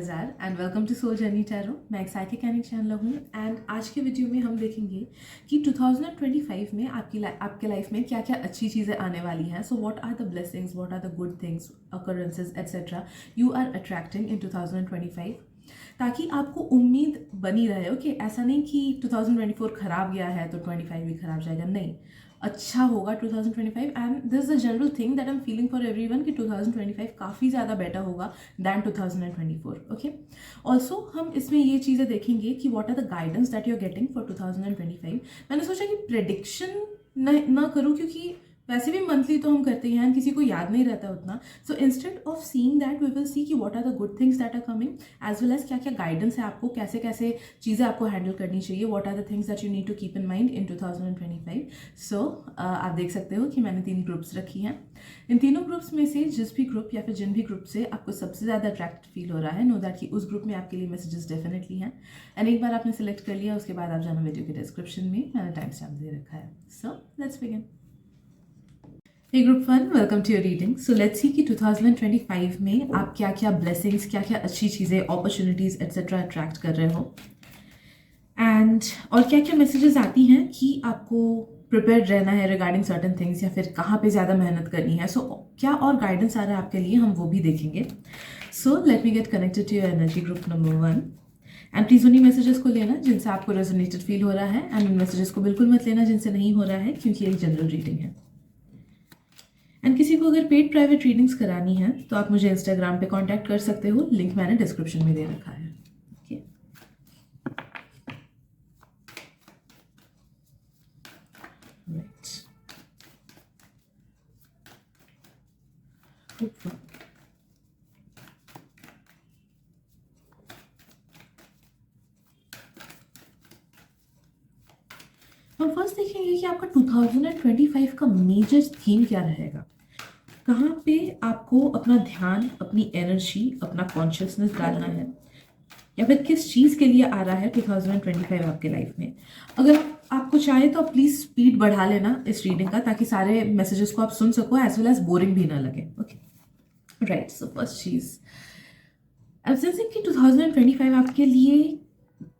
आज़ार and welcome to Soul Journey Tarot. मैं एक psychic and चैनलर हूँ एंड आज के वीडियो में हम देखेंगे कि 2025 में आपके लाइफ में क्या क्या अच्छी चीज़ें आने वाली हैं। So what are the blessings, what are the good things, occurrences etcetera you are attracting in 2025, ताकि आपको उम्मीद बनी रहे हो कि ऐसा नहीं कि 2024 खराब गया है तो 25 भी खराब जाएगा। नहीं, अच्छा होगा 2025 and this is a general thing that I am feeling for everyone कि 2025 काफ़ी ज़्यादा बेटर होगा दैन 2024। ओके, ऑल्सो हम इसमें ये चीज़ें देखेंगे कि what are the guidance that you are getting for 2025। मैंने सोचा कि प्रेडिक्शन ना करूँ, क्योंकि वैसे भी मंथली तो हम करते हैं, किसी को याद नहीं रहता उतना। So instead of seeing that we will see कि what are the good things that are coming, as well as क्या क्या गाइडेंस है आपको, कैसे कैसे चीज़ें आपको हैंडल करनी चाहिए, what are the things that you need to keep in mind in 2025। So आप देख सकते हो कि मैंने 3 ग्रुप्स रखी हैं। इन तीनों ग्रुप्स में से जिस भी ग्रुप या फिर जिन भी ग्रुप से आपको सबसे ज़्यादा अट्रैक्ट फील हो रहा है, नो दैट कि उस ग्रुप में आपके लिए मैसेजेस डेफिनेटली हैं। एंड एक बार आपने सेलेक्ट कर लिया, उसके बाद आप जाना वीडियो के डिस्क्रिप्शन में, मैंने टाइम स्टैम्प दे रखा है। So let's begin. Hey Group 1, welcome to your reading. So let's see कि 2025 में आप क्या क्या blessings, क्या क्या अच्छी चीज़ें, opportunities etc. attract कर रहे हो, and और क्या क्या messages आती हैं कि आपको prepared रहना है regarding certain things, या फिर कहाँ पे ज़्यादा मेहनत करनी है। So क्या और guidance आ रहा है आपके लिए, हम वो भी देखेंगे। So let me get connected to your energy group number 1. And please उन्हीं मैसेजेस को लेना जिनसे आपको रेजोनेटेड फील हो रहा है, एंड उन मैसेजेस को बिल्कुल मत लेना जिनसे नहीं हो रहा है, क्योंकि एक जनरल रीडिंग है। एंड किसी को अगर पेड प्राइवेट रीडिंग्स करानी है तो आप मुझे इंस्टाग्राम पे कांटेक्ट कर सकते हो, लिंक मैंने डिस्क्रिप्शन में दे रखा है। Okay, right. हम फर्स्ट देखेंगे कि आपका 2025 का मेजर थीम क्या रहेगा, कहाँ पे आपको अपना ध्यान, अपनी एनर्जी, अपना कॉन्शियसनेस डालना है, या फिर किस चीज़ के लिए आ रहा है 2025 आपके लाइफ में। अगर आपको चाहे तो आप प्लीज़ स्पीड बढ़ा लेना इस रीडिंग का, ताकि सारे मैसेजेस को आप सुन सको, एज वेल एज बोरिंग भी ना लगे। Okay, right. So first cheese, I am sensing कि 2025 आपके लिए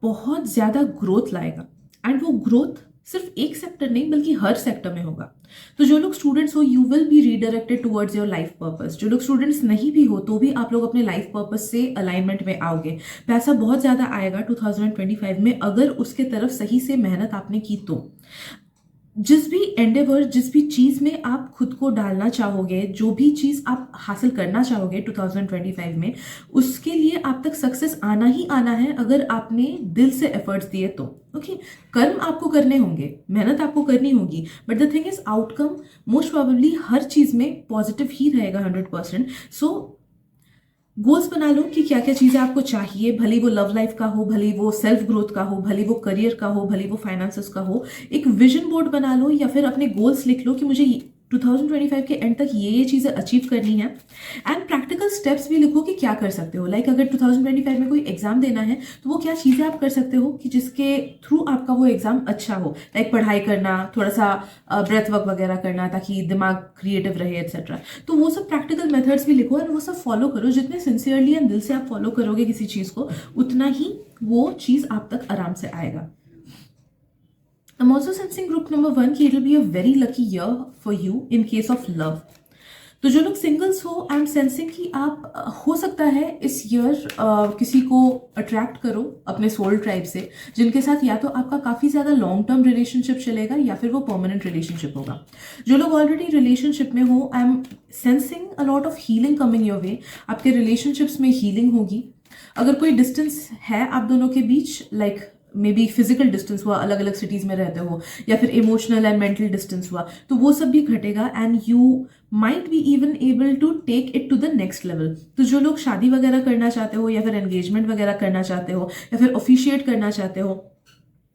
बहुत ज़्यादा ग्रोथ लाएगा, एंड वो ग्रोथ सिर्फ एक सेक्टर नहीं बल्कि हर सेक्टर में होगा। तो जो लोग स्टूडेंट्स हो, you will be redirected towards your life purpose. जो लोग स्टूडेंट्स नहीं भी हो तो भी आप लोग अपने लाइफ पर्पस से अलाइनमेंट में आओगे। पैसा बहुत ज़्यादा आएगा 2025 में, अगर उसके तरफ सही से मेहनत आपने की तो। जिस भी एंडेवर, जिस भी चीज़ में आप खुद को डालना चाहोगे, जो भी चीज़ आप हासिल करना चाहोगे 2025 में, उसके लिए आप तक सक्सेस आना ही आना है, अगर आपने दिल से एफर्ट्स दिए तो। ओके, कर्म आपको करने होंगे, मेहनत आपको करनी होगी, but the thing is outcome most probably हर चीज़ में पॉजिटिव ही रहेगा 100%। सो गोल्स बना लो कि क्या क्या चीज़ें आपको चाहिए, भले वो लव लाइफ का हो, भले वो सेल्फ ग्रोथ का हो, भले वो करियर का हो, भले वो फाइनेंसेस का हो। एक विजन बोर्ड बना लो, या फिर अपने गोल्स लिख लो कि मुझे 2025 के एंड तक ये चीज़ें अचीव करनी है, एंड प्रैक्टिकल स्टेप्स भी लिखो कि क्या कर सकते हो। लाइक अगर 2025 में कोई एग्जाम देना है तो वो क्या चीज़ें आप कर सकते हो कि जिसके थ्रू आपका वो एग्जाम अच्छा हो। लाइक पढ़ाई करना, थोड़ा सा ब्रेथ वर्क वगैरह करना, ताकि दिमाग क्रिएटिव रहे एट्सेट्रा। तो वो सब प्रैक्टिकल मेथड्स भी लिखो, और वो सब फॉलो करो। जितने सिंसियरली एंड दिल से आप फॉलो करोगे किसी चीज़ को, उतना ही वो चीज़ आप तक आराम से आएगा। I'm also sensing group number 1 कि it will be a very lucky year for you in case of love. तो जो लोग सिंगल्स हो, आई एम सेंसिंग कि आप हो सकता है इस ईयर किसी को अट्रैक्ट करो अपने सोल ट्राइब से, जिनके साथ या तो आपका काफ़ी ज़्यादा लॉन्ग टर्म रिलेशनशिप चलेगा, या फिर वो परमानेंट रिलेशनशिप होगा। जो लोग ऑलरेडी रिलेशनशिप में हो, आई am sensing a lot of healing coming your वे। आपके रिलेशनशिप्स में हीलिंग होगी। अगर कोई डिस्टेंस है आप दोनों के बीच, like maybe physical distance हुआ, अलग अलग सिटीज़ में रहते हो, या फिर इमोशनल एंड मेंटल डिस्टेंस हुआ, तो वो सब भी घटेगा, and you might be even able to take it to the next level. तो जो लोग शादी वगैरह करना चाहते हो, या फिर एंगेजमेंट वगैरह करना चाहते हो, या फिर ऑफिशिएट करना चाहते हो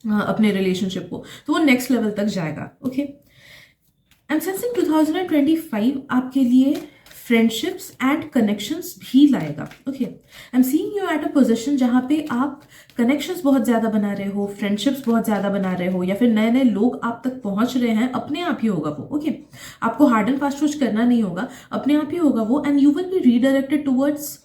अपने रिलेशनशिप को, तो वो नेक्स्ट लेवल तक जाएगा। ओके, आई एम सेंसिंग 2025 आपके लिए फ्रेंडशिप्स एंड कनेक्शंस भी लाएगा। Okay, I am seeing you at a position जहाँ पे आप कनेक्शंस बहुत ज़्यादा बना रहे हो, फ्रेंडशिप्स बहुत ज़्यादा बना रहे हो, या फिर नए नए लोग आप तक पहुँच रहे हैं, अपने आप ही होगा वो। ओके, आपको हार्ड एंड फास्ट कुछ करना नहीं होगा, अपने आप ही होगा वो, and you will be redirected towards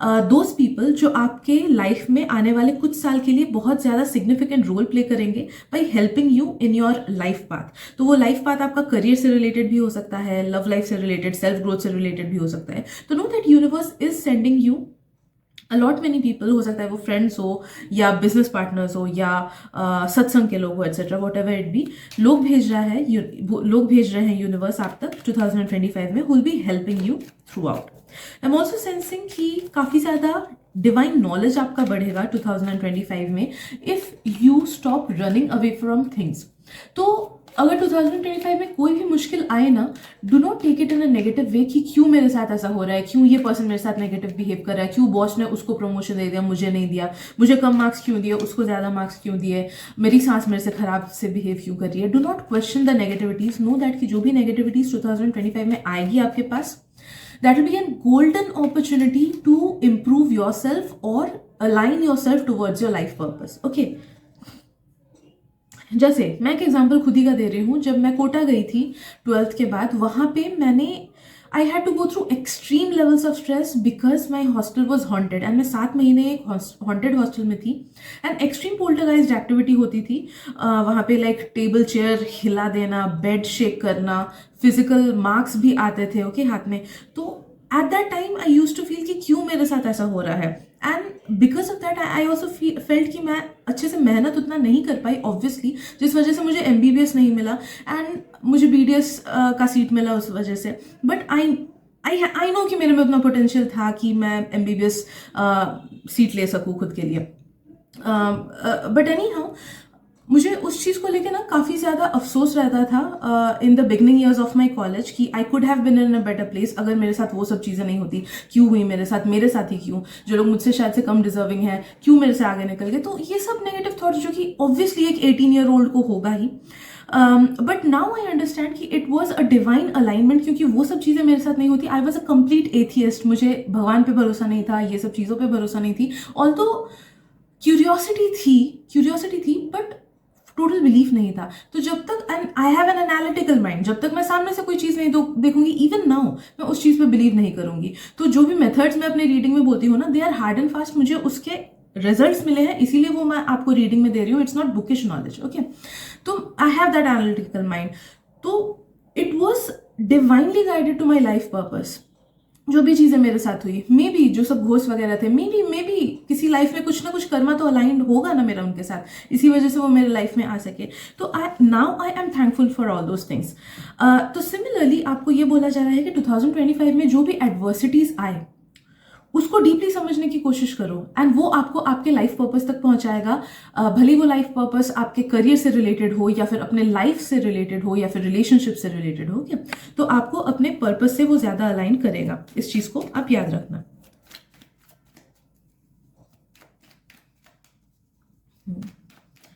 those people जो आपके लाइफ में आने वाले कुछ साल के लिए बहुत ज़्यादा सिग्निफिकेंट रोल प्ले करेंगे by helping you in your life path. तो वो लाइफ पाथ आपका करियर से रिलेटेड भी हो सकता है, लव लाइफ से रिलेटेड, सेल्फ ग्रोथ से रिलेटेड भी हो सकता है। तो know that universe is sending you a lot many people, हो सकता है वो फ्रेंड्स हो या बिजनेस पार्टनर्स हो या सत्संग के लोग हो, etcetera, what ever it be. लोग भेज रहा है, लोग भेज रहे हैं यूनिवर्स आप तक 2025 में, will be helping you throughout. I am also sensing कि काफ़ी ज़्यादा डिवाइन नॉलेज आपका बढ़ेगा 2025 में if you stop running away from things. तो अगर 2025 में कोई भी मुश्किल आए ना, do not take it in a negative way कि क्यों मेरे साथ ऐसा हो रहा है, क्यों ये पर्सन मेरे साथ नेगेटिव बिहेव कर रहा है, क्यों बॉस ने उसको प्रमोशन दे दिया मुझे नहीं दिया, मुझे कम मार्क्स क्यों दिए उसको ज़्यादा मार्क्स क्यों दिए, मेरी सांस मेरे से खराब से बिहेव क्यों कर रही है। Do not question the negativities, no that कि जो भी नेगेटिविटीज 2025 में आएगी आपके पास, that will be a golden opportunity to improve yourself or align yourself towards your life purpose. Okay. जैसे मैं एक एग्जांपल खुद ही का दे रही हूँ, जब मैं कोटा गई थी 12th के बाद, वहाँ पे मैंने I had to go through extreme levels of stress because my hostel was haunted and मैं 7 महीने एक हॉन्टेड हॉस्टल में थी एंड एक्सट्रीम पोल्टरगाइज्ड एक्टिविटी होती थी वहाँ पे, लाइक टेबल चेयर हिला देना, बेड शेक करना, फिजिकल मार्क्स भी आते थे ओके हाथ में। तो at that time I use to feel कि क्यों मेरे साथ ऐसा हो रहा है, and because of that I also felt कि मैं अच्छे से मेहनत उतना नहीं कर पाई ऑब्वियसली, जिस वजह से मुझे MBBS नहीं मिला एंड मुझे BDS का सीट मिला उस वजह से। बट आई नो कि मेरे में उतना पोटेंशियल था कि मैं MBBS सीट ले सकूँ खुद के लिए। बट एनी हाउ मुझे उस चीज़ को लेके ना काफ़ी ज़्यादा अफसोस रहता था in the beginning years of my college कि I could have been in a better place अगर मेरे साथ वो सब चीज़ें नहीं होती। क्यों हुई मेरे साथ ही क्यों, जो लोग मुझसे शायद से कम डिजर्विंग है क्यों मेरे से आगे निकल गए। तो ये सब नेगेटिव थॉट्स जो कि ऑब्वियसली एक 18-year-old को होगा ही, बट नाउ आई अंडरस्टैंड कि it was a divine alignment, क्योंकि वो सब चीज़ें मेरे साथ नहीं होती। I was a complete atheist, मुझे भगवान पे भरोसा नहीं था, ये सब चीज़ों पे भरोसा नहीं थी। ऑल्दो क्यूरियोसिटी थी बट टोटल बिलीफ नहीं था। तो जब तक and I have an analytical mind, जब तक मैं सामने से कोई चीज़ नहीं देखूंगी, इवन नाउ मैं उस चीज़ पे बिलीव नहीं करूंगी। तो जो भी मेथड्स मैं अपनी रीडिंग में बोलती हूँ ना, they are hard and fast, मुझे उसके रिजल्ट्स मिले हैं, इसीलिए वो मैं आपको रीडिंग में दे रही हूँ। It's not bookish knowledge okay. तो I have that analytical mind, तो it was divinely guided to my life purpose. जो भी चीज़ें मेरे साथ हुई, मे बी जो सब घोष वगैरह थे, मे बी किसी लाइफ में कुछ ना कुछ कर्मा तो अलाइंड होगा ना मेरा उनके साथ, इसी वजह से वो मेरे लाइफ में आ सके। तो now I am thankful for all those things. तो सिमिलरली आपको ये बोला जा रहा है कि 2025 में जो भी एडवर्सिटीज आए उसको डीपली समझने की कोशिश करो एंड वो आपको आपके लाइफ पर्पस तक पहुंचाएगा। भले वो लाइफ पर्पस आपके करियर से रिलेटेड हो या फिर अपने लाइफ से रिलेटेड हो या फिर रिलेशनशिप से रिलेटेड हो, क्या तो आपको अपने पर्पस से वो ज्यादा अलाइन करेगा। इस चीज को आप याद रखना।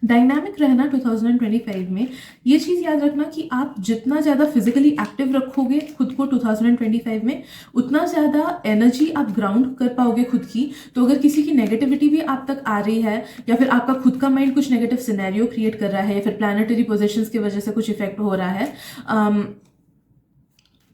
डायनामिक रहना 2025 में, ये चीज़ याद रखना कि आप जितना ज़्यादा फिजिकली एक्टिव रखोगे खुद को 2025 में, उतना ज़्यादा एनर्जी आप ग्राउंड कर पाओगे खुद की। तो अगर किसी की नेगेटिविटी भी आप तक आ रही है या फिर आपका खुद का माइंड कुछ नेगेटिव सिनेरियो क्रिएट कर रहा है या फिर प्लानिटरी पोजीशंस की वजह से कुछ इफेक्ट हो रहा है,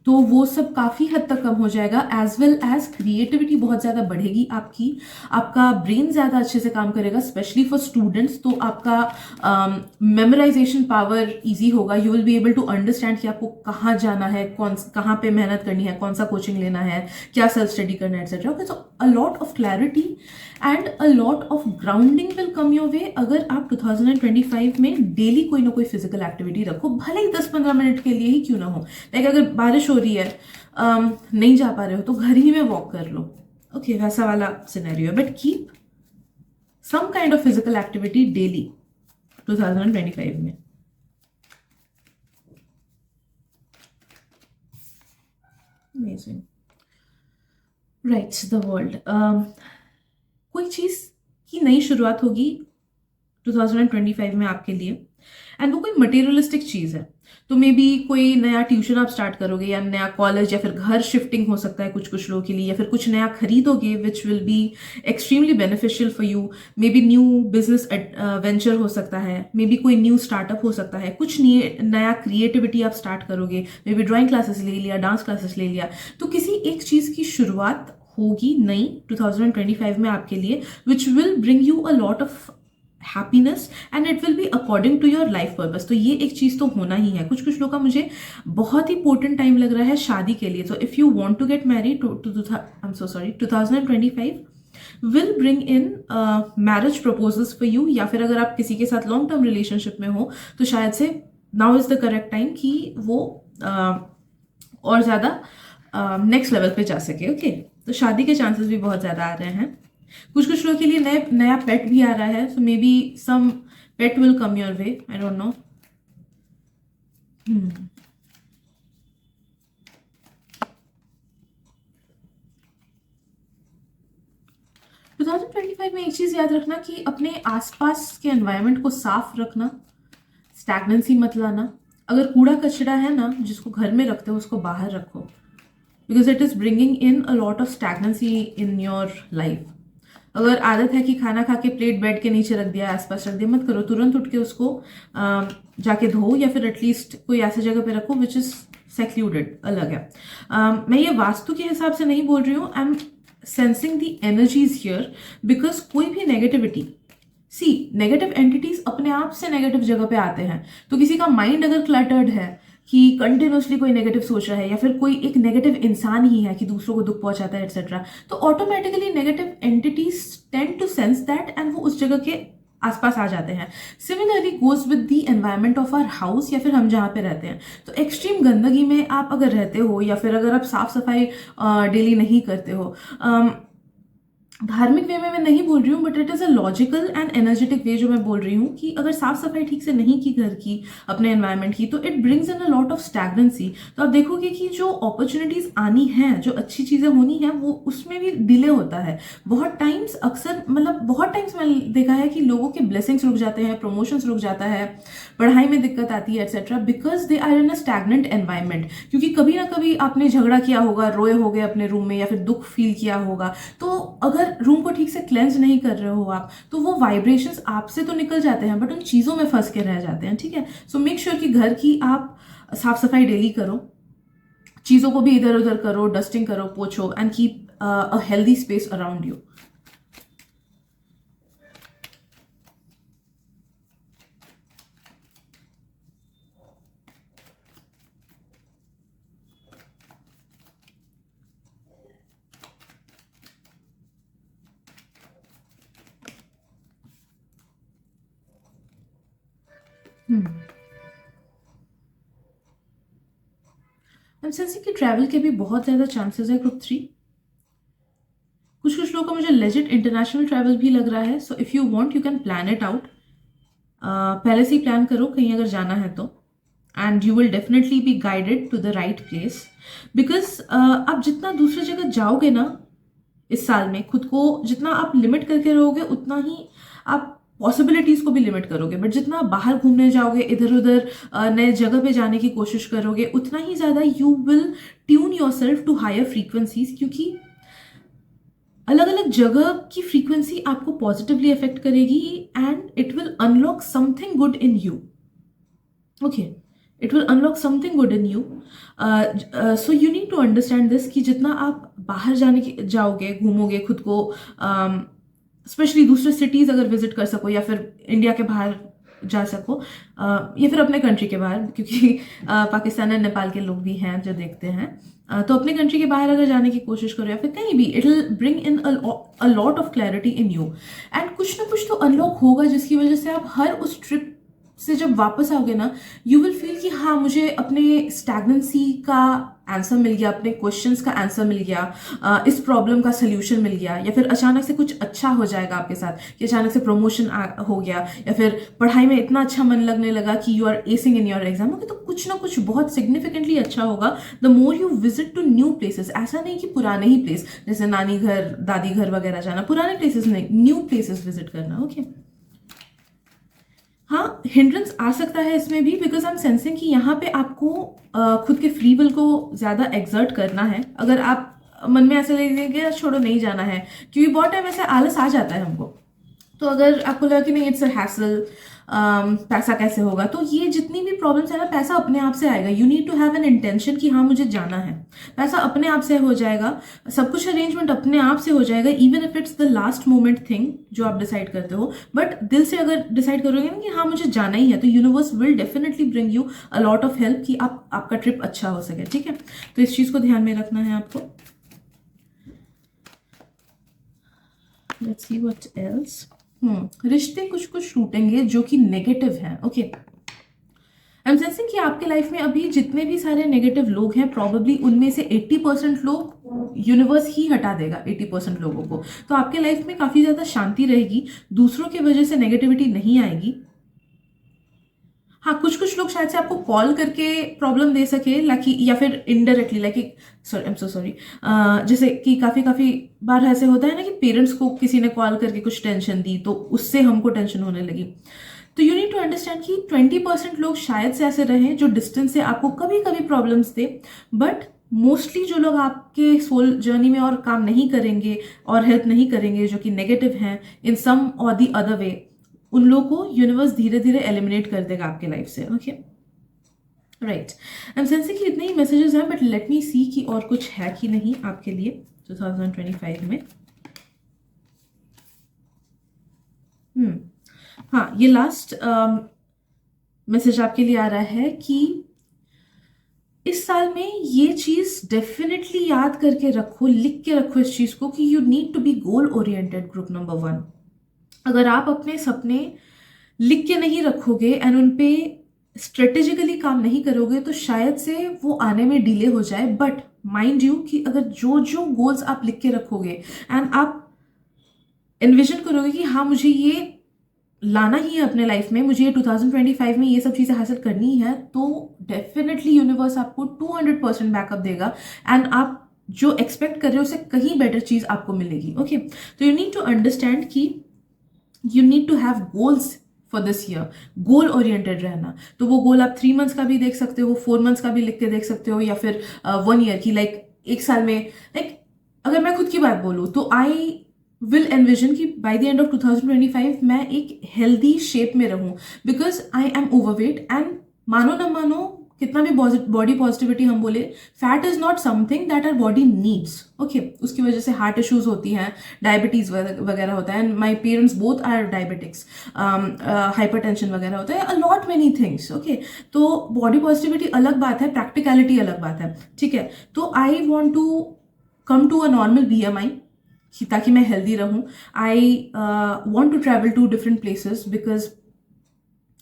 तो वो सब काफ़ी हद तक कम हो जाएगा। एज वेल एज क्रिएटिविटी बहुत ज़्यादा बढ़ेगी आपकी, आपका ब्रेन ज़्यादा अच्छे से काम करेगा, स्पेशली फॉर स्टूडेंट्स। तो आपका मेमोराइजेशन पावर ईजी होगा। You will be able to understand कि आपको कहाँ जाना है, कहाँ पे मेहनत करनी है, कौन सा कोचिंग लेना है, क्या सेल्फ स्टडी करना है, etcetera. Okay, so a lot of clarity and a lot of grounding will come your वे अगर आप 2025 में डेली कोई ना कोई फिजिकल एक्टिविटी रखो, भले ही 10-15 मिनट के लिए ही क्यों ना हो। लाइक अगर बारिश हो रही है, नहीं जा पा रहे हो तो घर ही में वॉक कर लो, ओके, वैसा वाला scenario, but keep some kind of physical activity daily 2025 में। Amazing, rights the world. कोई चीज़ की नई शुरुआत होगी 2025 में आपके लिए एंड वो कोई मटेरियलिस्टिक चीज़ है। तो मे बी कोई नया ट्यूशन आप स्टार्ट करोगे या नया कॉलेज या फिर घर शिफ्टिंग हो सकता है कुछ लोगों के लिए, या फिर कुछ नया खरीदोगे which will be extremely beneficial for you. May be new business venture हो सकता है, मे बी कोई न्यू स्टार्टअप हो सकता है, कुछ नया क्रिएटिविटी आप स्टार्ट करोगे, मे बी ड्राइंग क्लासेस ले लिया, डांस क्लासेस ले लिया। तो किसी एक चीज़ की शुरुआत होगी नई 2025 में आपके लिए, which will bring you a lot of happiness and it will be according to your life purpose. तो ये एक चीज़ तो होना ही है। कुछ कुछ लोग का मुझे बहुत ही पोर्टेंट टाइम लग रहा है शादी के लिए। तो if you want to get married, I am so sorry, 2025 will bring in marriage proposals for you, या फिर अगर आप किसी के साथ लॉन्ग टर्म रिलेशनशिप में हो तो शायद से now is the correct time कि वो और ज़्यादा नेक्स्ट लेवल पे जा सके। ओके, तो शादी के चांसेस भी बहुत ज़्यादा आ रहे हैं। कुछ कुछ लोगों के लिए नया पेट भी आ रहा है, so maybe some pet will come your way, I don't know. 2025 में एक चीज़ याद रखना कि अपने आसपास के एनवायरनमेंट को साफ रखना, स्टैग्नेंसी मत लाना। अगर कूड़ा कचरा है ना जिसको घर में रखते हो उसको बाहर रखो, because it is bringing in a lot of stagnancy in your life. अगर आदत है कि खाना खा के प्लेट बेड के नीचे रख दिया, आसपास रख दिया, मत करो, तुरंत उठ के उसको जाके धो, या फिर एटलीस्ट कोई ऐसी जगह पे रखो विच इज़ सेक्लूडेड, अलग है। मैं ये वास्तु के हिसाब से नहीं बोल रही हूँ, आई am sensing the energies here, because कोई भी नेगेटिविटी, सी नेगेटिव एंटिटीज अपने आप से नेगेटिव जगह पे आते हैं। तो किसी का माइंड अगर क्लटर्ड है कि कंटिन्यूसली कोई नेगेटिव सोच रहा है, या फिर कोई एक नेगेटिव इंसान ही है कि दूसरों को दुख पहुंचाता है एक्सेट्रा, तो automatically negative entities tend to sense that and वो उस जगह के आसपास आ जाते हैं। Similarly goes with the environment of our house, या फिर हम जहाँ पे रहते हैं। तो एक्सट्रीम गंदगी में आप अगर रहते हो, या फिर अगर आप साफ सफाई डेली नहीं करते हो, धार्मिक वे में मैं नहीं बोल रही हूँ, but it is a logical and energetic way जो मैं बोल रही हूँ कि अगर साफ सफाई ठीक से नहीं की घर की, अपने एनवायरनमेंट की, तो it brings in a lot of stagnancy. तो आप देखोगे कि जो अपॉर्चुनिटीज आनी है, जो अच्छी चीज़ें होनी है, वो उसमें भी डिले होता है बहुत टाइम्स। अक्सर मतलब बहुत टाइम्स मैंने देखा है कि लोगों के ब्लेसिंग्स रुक जाते हैं, प्रमोशंस रुक जाता है, पढ़ाई में दिक्कत आती है etcetera, because they are in a stagnant environment. क्योंकि कभी ना कभी आपने झगड़ा किया होगा, रोए होगे अपने रूम में, या फिर दुख फील किया होगा। तो अगर रूम को ठीक से क्लेंज नहीं कर रहे हो आप, तो वो वाइब्रेशंस आपसे तो निकल जाते हैं बट उन चीज़ों में फंस के रह जाते हैं। ठीक है, सो मेक श्योर कि घर की आप साफ सफाई डेली करो, चीज़ों को भी इधर उधर करो, डस्टिंग करो, पोछो, and keep a healthy space around you. I'm sensing कि ट्रैवल के भी बहुत ज़्यादा चांसेस है ग्रुप 3। कुछ कुछ लोगों को मुझे लेजिट इंटरनेशनल ट्रैवल भी लग रहा है। So if you want you can plan it out. पहले से ही प्लान करो कहीं अगर जाना है तो, and you will definitely be guided to the right place. Because आप जितना दूसरी जगह जाओगे ना इस साल में, खुद को जितना आप लिमिट करके रहोगे उतना ही आप पॉसिबिलिटीज़ को भी लिमिट करोगे। बट जितना आप बाहर घूमने जाओगे, इधर उधर नए जगह पे जाने की कोशिश करोगे, उतना ही ज़्यादा you will tune yourself to higher frequencies. क्योंकि अलग अलग जगह की फ्रीक्वेंसी आपको पॉजिटिवली अफेक्ट करेगी and it will unlock something good in you. Okay, it will unlock something good in you. So you need to understand this कि जितना आप बाहर जाओगे, घूमोगे, खुद को स्पेशली दूसरे सिटीज़ अगर विजिट कर सको, या फिर इंडिया के बाहर जा सको, या फिर अपने कंट्री के बाहर, क्योंकि पाकिस्तान और नेपाल के लोग भी हैं जो देखते हैं, तो अपने कंट्री के बाहर अगर जाने की कोशिश करो या फिर कहीं भी, it will bring in a lot of clarity in you. And कुछ ना कुछ तो अनलॉक होगा जिसकी वजह से आप हर उस ट्रिप से जब वापस आओगे ना, यू विल फील कि हाँ, मुझे अपने स्टैग्नेंसी का आंसर मिल गया, अपने क्वेश्चंस का आंसर मिल गया, इस प्रॉब्लम का सल्यूशन मिल गया, या फिर अचानक से कुछ अच्छा हो जाएगा आपके साथ कि अचानक से प्रमोशन हो गया, या फिर पढ़ाई में इतना अच्छा मन लगने लगा कि you are acing in your exam. Okay, तो कुछ ना कुछ बहुत सिग्निफिकेंटली अच्छा होगा the more you visit to new places. ऐसा नहीं कि पुराने ही प्लेस, जैसे नानी घर, दादी घर वगैरह जाना, पुराने प्लेसेस नहीं, न्यू प्लेसेस विजिट करना। ओके, हाँ, हिंड्रेंस आ सकता है इसमें भी, बिकॉज आई एम सेंसिंग कि यहाँ पे आपको खुद के फ्री विल को ज़्यादा एक्सर्ट करना है। अगर आप मन में ऐसा लगेगा छोड़ो नहीं जाना है, क्योंकि बहुत टाइम ऐसे आलस आ जाता है हमको। तो अगर आपको लगा कि नहीं, इट्स अ हैसल, पैसा कैसे होगा, तो ये जितनी भी प्रॉब्लम्स है ना, पैसा अपने आप से आएगा। You need to have an intention कि हाँ मुझे जाना है, पैसा अपने आप से हो जाएगा, सब कुछ अरेंजमेंट अपने आप से हो जाएगा, even if it's the last moment thing जो आप डिसाइड करते हो। बट दिल से अगर डिसाइड करोगे ना कि हाँ मुझे जाना ही है, तो universe will definitely bring you a lot of help कि आपका ट्रिप अच्छा हो सके। ठीक है, तो इस चीज को ध्यान में रखना है आपको। Let's see what else. रिश्ते कुछ कुछ टूटेंगे जो कि नेगेटिव हैं। ओके, आई एम सेंसिंग कि आपके लाइफ में अभी जितने भी सारे नेगेटिव लोग हैं, प्रॉबेबली उनमें से 80% लोग यूनिवर्स ही हटा देगा, 80% लोगों को। तो आपके लाइफ में काफी ज्यादा शांति रहेगी, दूसरों की वजह से नेगेटिविटी नहीं आएगी। हाँ, कुछ कुछ लोग शायद से आपको कॉल करके प्रॉब्लम दे सके, लाइक, या फिर indirectly, like, sorry, I am so sorry, जैसे कि काफी काफी बार ऐसे होता है ना कि पेरेंट्स को किसी ने कॉल करके कुछ टेंशन दी, तो उससे हमको टेंशन होने लगी। तो यू नीड टू अंडरस्टैंड कि 20% लोग शायद से ऐसे रहे जो डिस्टेंस से आपको कभी कभी प्रॉब्लम्स दे, बट मोस्टली जो लोग आपके सोल जर्नी में और काम नहीं करेंगे और हेल्प नहीं करेंगे, जो कि नेगेटिव हैं इन सम और दी अदर वे, उन लोगों को यूनिवर्स धीरे धीरे एलिमिनेट कर देगा आपके लाइफ से। Okay, right, I am sensing कि इतने ही मैसेजेस हैं, बट लेट मी सी कि और कुछ है कि नहीं आपके लिए 2025 में। हाँ, ये लास्ट मैसेज आपके लिए आ रहा है कि इस साल में ये चीज डेफिनेटली याद करके रखो, लिख के रखो इस चीज को कि you need to be goal oriented, group number 1। अगर आप अपने सपने लिख के नहीं रखोगे एंड उन पे स्ट्रेटेजिकली काम नहीं करोगे, तो शायद से वो आने में डिले हो जाए। बट माइंड यू कि अगर जो जो गोल्स आप लिख के रखोगे एंड आप एनविजन करोगे कि हाँ मुझे ये लाना ही है अपने लाइफ में, मुझे ये 2025 में ये सब चीज़ें हासिल करनी है, तो डेफिनेटली यूनिवर्स आपको 200% बैकअप देगा एंड आप जो एक्सपेक्ट कर रहे हो उससे कहीं बेटर चीज़ आपको मिलेगी। ओके, तो यू नीड टू अंडरस्टैंड कि you need to have goals for this year, goal oriented रहना। तो वो गोल आप 3 मंथ्स का भी देख सकते हो, 4 मंथ्स का भी लिख के देख सकते हो, या फिर 1 ईयर की, लाइक एक साल में। लाइक अगर मैं खुद की बात बोलूँ तो आई विल एनविजन कि बाय द एंड ऑफ 2025 मैं एक हेल्दी शेप में रहूं, because I am overweight and मानो ना मानो कितना भी बॉडी पॉजिटिविटी हम बोले, fat is not something that our body needs. Okay, उसकी वजह से हार्ट इश्यूज होती हैं, डायबिटीज वगैरह होता है, and my parents both are diabetics, hypertension वगैरह होता है, a lot many things. Okay, तो बॉडी पॉजिटिविटी अलग बात है, प्रैक्टिकलिटी अलग बात है। ठीक है, तो I want to come to a normal BMI ताकि मैं हेल्दी रहूं। I want to travel to different places because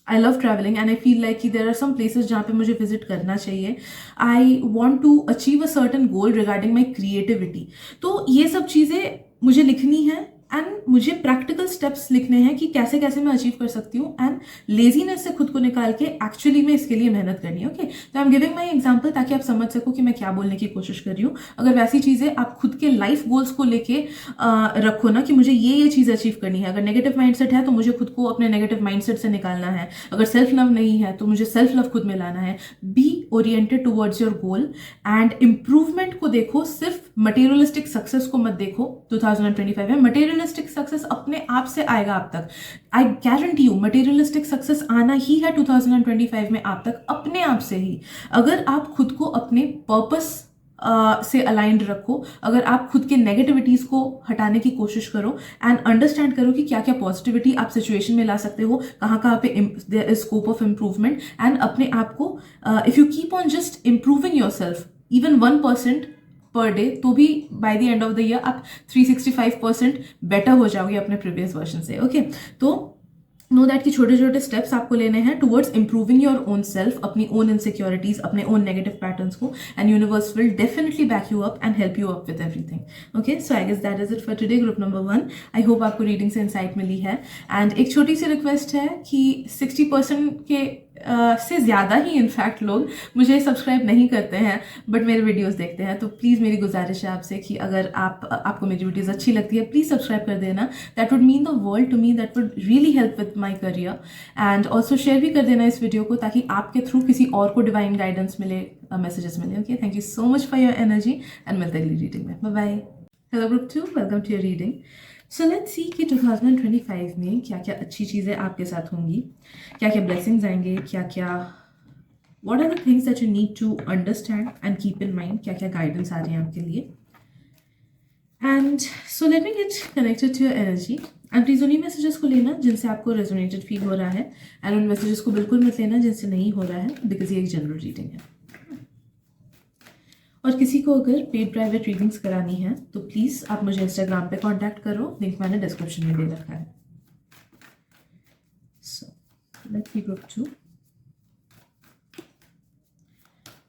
I love travelling and I feel like कि देर आर सम प्लेसेस जहाँ पे मुझे विजिट करना चाहिए। I want to achieve a certain goal regarding my creativity. तो ये सब चीज़ें मुझे लिखनी है एंड मुझे प्रैक्टिकल स्टेप्स लिखने हैं कि कैसे कैसे मैं अचीव कर सकती हूँ, एंड लेजीनेस से खुद को निकाल के एक्चुअली में इसके लिए मेहनत करनी है। ओके, तो I am giving my example ताकि आप समझ सको कि मैं क्या बोलने की कोशिश कर रही हूँ। अगर वैसी चीज़ें आप खुद के लाइफ गोल्स को लेके रखो ना कि मुझे ये चीज़ अचीव करनी है। अगर नेगेटिव माइंडसेट है तो मुझे खुद को अपने नेगेटिव माइंडसेट से निकालना है। अगर सेल्फ लव नहीं है तो मुझे सेल्फ लव खुद में लाना है। Be oriented towards your goal and improvement को देखो, सिर्फ मटेरियलिस्टिक सक्सेस को मत देखो। 2025 में मटेरियलिस्टिक सक्सेस अपने आप से आएगा आप तक। I guarantee you materialistic success आना ही है 2025 में आप तक, अपने आप से ही। अगर आप खुद को अपने पर्पस से अलाइंड रखो, अगर आप खुद के नेगेटिविटीज को हटाने की कोशिश करो एंड अंडरस्टैंड करो कि क्या क्या पॉजिटिविटी आप सिचुएशन में ला सकते हो, कहाँ कहाँ पे there is scope of improvement, and अपने आप को if you keep on just improving yourself even 1% per day, तो भी by the end of the year आप 365% बेटर हो जाओगे अपने प्रीवियस वर्जन से। ओके, तो नो दैट कि छोटे छोटे स्टेप्स आपको लेने हैं towards improving your own self, अपनी ओन इनसिक्योरिटीज, अपने ओन नेगेटिव पैटर्न्स को, and universe will definitely back you up and help you up with everything. Okay, so I guess that is it for today, group number 1। I hope आपको reading से insight मिली है, and एक छोटी सी request है कि 60% के से ज़्यादा ही इनफैक्ट लोग मुझे सब्सक्राइब नहीं करते हैं बट मेरे वीडियोस देखते हैं। तो प्लीज़ मेरी गुजारिश है आपसे कि अगर आपको मेरी वीडियोस अच्छी लगती है, प्लीज़ सब्सक्राइब कर देना। That would mean the world to me, that would really help with my career. And also share भी कर देना इस वीडियो को ताकि आपके थ्रू किसी और को डिवाइन गाइडेंस मिले, मैसेजेस मिले। Okay, thank you so much for your energy and मिलते अगली रीडिंग में। Bye bye. Hello group 2, welcome to your reading. So let's see कि 2025 में क्या क्या अच्छी चीज़ें आपके साथ होंगी, क्या क्या ब्लेसिंग्स आएंगे, क्या क्या what are the things that you need to understand and keep in mind, क्या क्या गाइडेंस आ रहे हैं आपके लिए. And so let me get connected to your energy. And please उन्हीं मैसेजेस को लेना जिनसे आपको रेजोनेटेड फील हो रहा है, एंड उन मैसेजेस को बिल्कुल मत लेना जिनसे नहीं हो रहा है, बिकॉज ये एक जनरल रीडिंग है. और किसी को अगर पेड प्राइवेट रीडिंग्स करानी है तो प्लीज़ आप मुझे इंस्टाग्राम पे कांटेक्ट करो, लिंक मैंने डिस्क्रिप्शन में दे रखा है. So let's see group 2.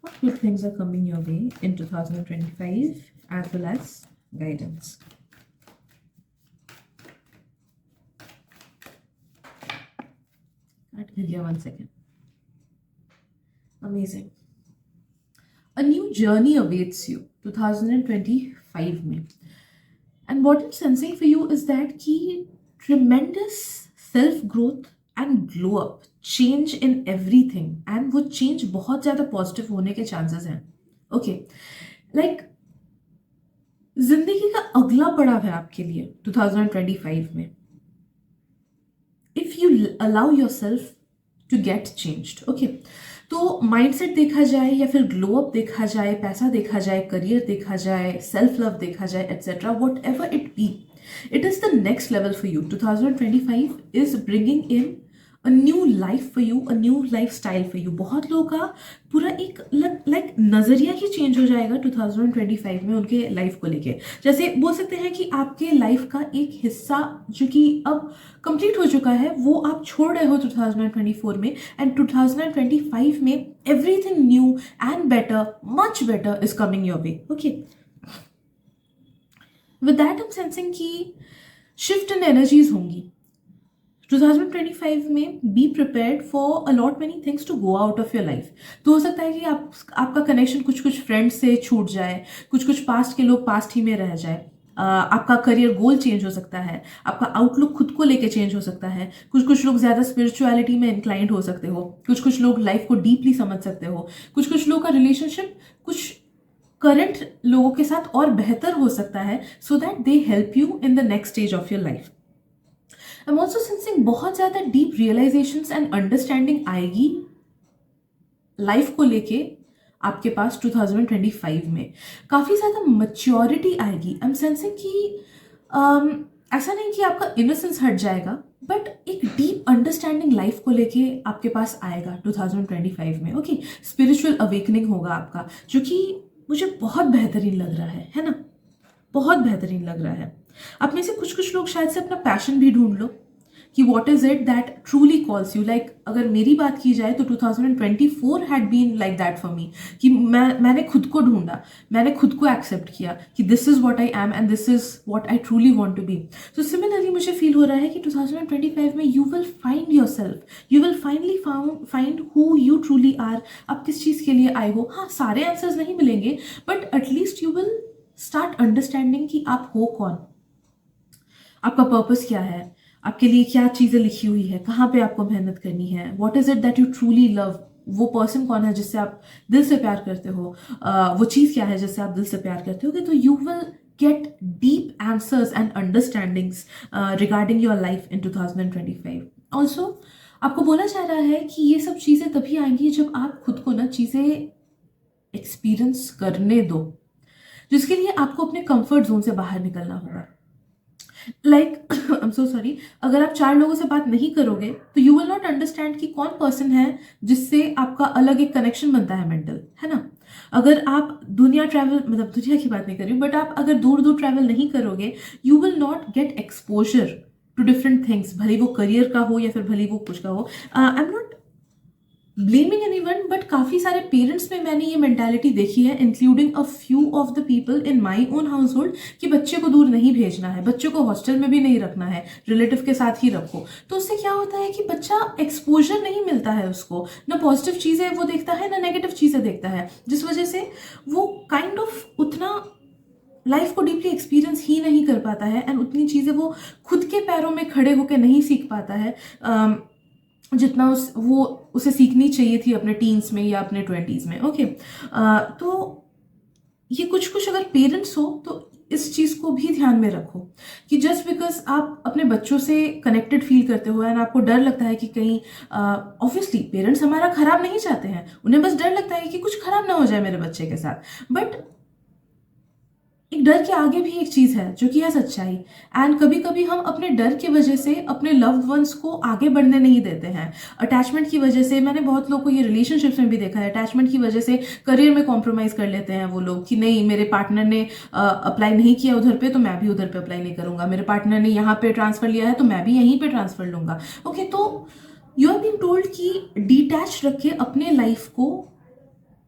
What good things are coming your way in 2025 as well as guidance? Cut here 1 second. Amazing. A new journey awaits you 2025 में. And what I'm sensing for you is that ki tremendous self growth and glow up, change in everything, and वो change बहुत ज़्यादा positive होने के chances हैं. Okay, like जिंदगी का अगला पड़ाव है आपके लिए 2025 में. If you allow yourself to get changed, okay, तो माइंडसेट देखा जाए या फिर ग्लो अप देखा जाए, पैसा देखा जाए, करियर देखा जाए, सेल्फ लव देखा जाए, etcetera, what ever it be, it is the next level for you. 2025 is bringing in a new life for you, a new lifestyle for you. बहुत लोगों का पूरा एक लाइक नज़रिया ही चेंज हो जाएगा 2025 में उनके लाइफ को लेके. जैसे बोल सकते हैं कि आपके लाइफ का एक हिस्सा जो कि अब कंप्लीट हो चुका है वो आप छोड़ रहे हो 2024 में, एंड 2025 में everything new and better, much better is coming your way. Okay, with that I am sensing कि शिफ्ट इन एनर्जीज होंगी 2025 में. Be prepared for a lot many things to go out of your life. तो हो सकता है कि आपका connection कुछ कुछ फ्रेंड्स से छूट जाए, कुछ कुछ पास्ट के लोग पास्ट ही में रह जाए. आपका करियर गोल चेंज हो सकता है, आपका आउटलुक खुद को लेके चेंज हो सकता है. कुछ कुछ लोग ज़्यादा स्पिरिचुअलिटी में इंक्लाइंड हो सकते हो, कुछ कुछ लोग लाइफ को डीपली समझ सकते हो, कुछ कुछ लोग का रिलेशनशिप कुछ करंट लोगों के साथ और बेहतर हो सकता है, so that they help you in the next stage of your life. I am also sensing बहुत ज़्यादा डीप रियलाइजेशंस एंड अंडरस्टैंडिंग आएगी लाइफ को लेके आपके पास 2025 में. काफ़ी ज़्यादा मैच्योरिटी आएगी. आई एम सेंसिंग कि ऐसा नहीं कि आपका इनोसेंस हट जाएगा, बट एक डीप अंडरस्टैंडिंग लाइफ को लेके आपके पास आएगा 2025 में. ओके, स्पिरिचुअल अवेकनिंग होगा आपका, जो कि मुझे बहुत बेहतरीन लग रहा है ना, बहुत बेहतरीन लग रहा है. आप में से कुछ कुछ लोग शायद से अपना पैशन भी ढूंढ लो कि what is it that truly calls you. Like अगर मेरी बात की जाए तो 2024 had been like that for me, कि मैंने खुद को ढूंढा, मैंने खुद को एक्सेप्ट किया कि this is what I am and this is what I truly want to be. So similarly मुझे फील हो रहा है कि 2025 में you will find yourself, you will finally find who you truly are. आप किस चीज़ के लिए आए हो. हाँ, सारे आंसर्स नहीं मिलेंगे, but at least you will start understanding कि आप हो कौन, आपका पर्पस क्या है, आपके लिए क्या चीज़ें लिखी हुई है, कहाँ पे आपको मेहनत करनी है, what is it that you truly love. वो पर्सन कौन है जिससे आप दिल से प्यार करते हो, वो चीज़ क्या है जिससे आप दिल से प्यार करते हो. तो you will gate deep answers and understandings regarding your life in 2025. Also आपको बोला जा रहा है कि ये सब चीज़ें तभी आएंगी जब आप खुद को ना चीज़ें एक्सपीरियंस करने दो, जिसके लिए आपको अपने कंफर्ट जोन से बाहर निकलना होगा. Like I am so sorry, अगर आप 4 लोगों से बात नहीं करोगे तो यू विल नॉट अंडरस्टैंड कि कौन पर्सन है जिससे आपका अलग एक कनेक्शन बनता है मेंटल, है ना. अगर आप दुनिया ट्रैवल, मतलब दुनिया की बात नहीं कर रही हूँ, बट आप अगर दूर दूर ट्रैवल नहीं करोगे, you will not get exposure to different things, भले वो करियर का हो या फिर भले वो कुछ का हो. आई am not blaming anyone, but काफ़ी सारे पेरेंट्स में मैंने ये मेंटालिटी देखी है, including a few of the people in my own house hold, कि बच्चे को दूर नहीं भेजना है, बच्चे को हॉस्टल में भी नहीं रखना है, रिलेटिव के साथ ही रखो. तो उससे क्या होता है कि बच्चा एक्सपोजर नहीं मिलता है उसको, ना पॉजिटिव चीज़ें वो देखता है ना नेगेटिव चीज़ें देखता है, जिस वजह से वो काइंड ऑफ उतना लाइफ को डीपली एक्सपीरियंस ही नहीं कर पाता है, एंड उतनी चीज़ें वो खुद के पैरों में खड़े होकर नहीं सीख पाता है जितना वो उसे सीखनी चाहिए थी अपने टीन्स में या अपने 20s में. ओके, तो ये कुछ कुछ अगर पेरेंट्स हो तो इस चीज़ को भी ध्यान में रखो कि जस्ट बिकॉज आप अपने बच्चों से कनेक्टेड फील करते हो एंड आपको डर लगता है कि कहीं, ऑब्वियसली पेरेंट्स हमारा खराब नहीं चाहते हैं, उन्हें बस डर लगता है कि कुछ खराब ना हो जाए मेरे बच्चे के साथ, बट एक डर के आगे भी एक चीज़ है जो कि है सच्चाई। एंड कभी कभी हम अपने डर की वजह से अपने लव्ड वंस को आगे बढ़ने नहीं देते हैं। अटैचमेंट की वजह से, मैंने बहुत लोगों को ये रिलेशनशिप्स में भी देखा है, अटैचमेंट की वजह से करियर में कॉम्प्रोमाइज़ कर लेते हैं वो लोग कि नहीं, मेरे पार्टनर ने अप्लाई नहीं किया उधर पे तो मैं भी उधर पे अप्लाई नहीं करूंगा, मेरे पार्टनर ने यहाँ पे ट्रांसफर लिया है तो मैं भी यहीं पे ट्रांसफर लूंगा। ओके, तो यू आर बीइंग टोल्ड कि डिटैच रख के अपने लाइफ को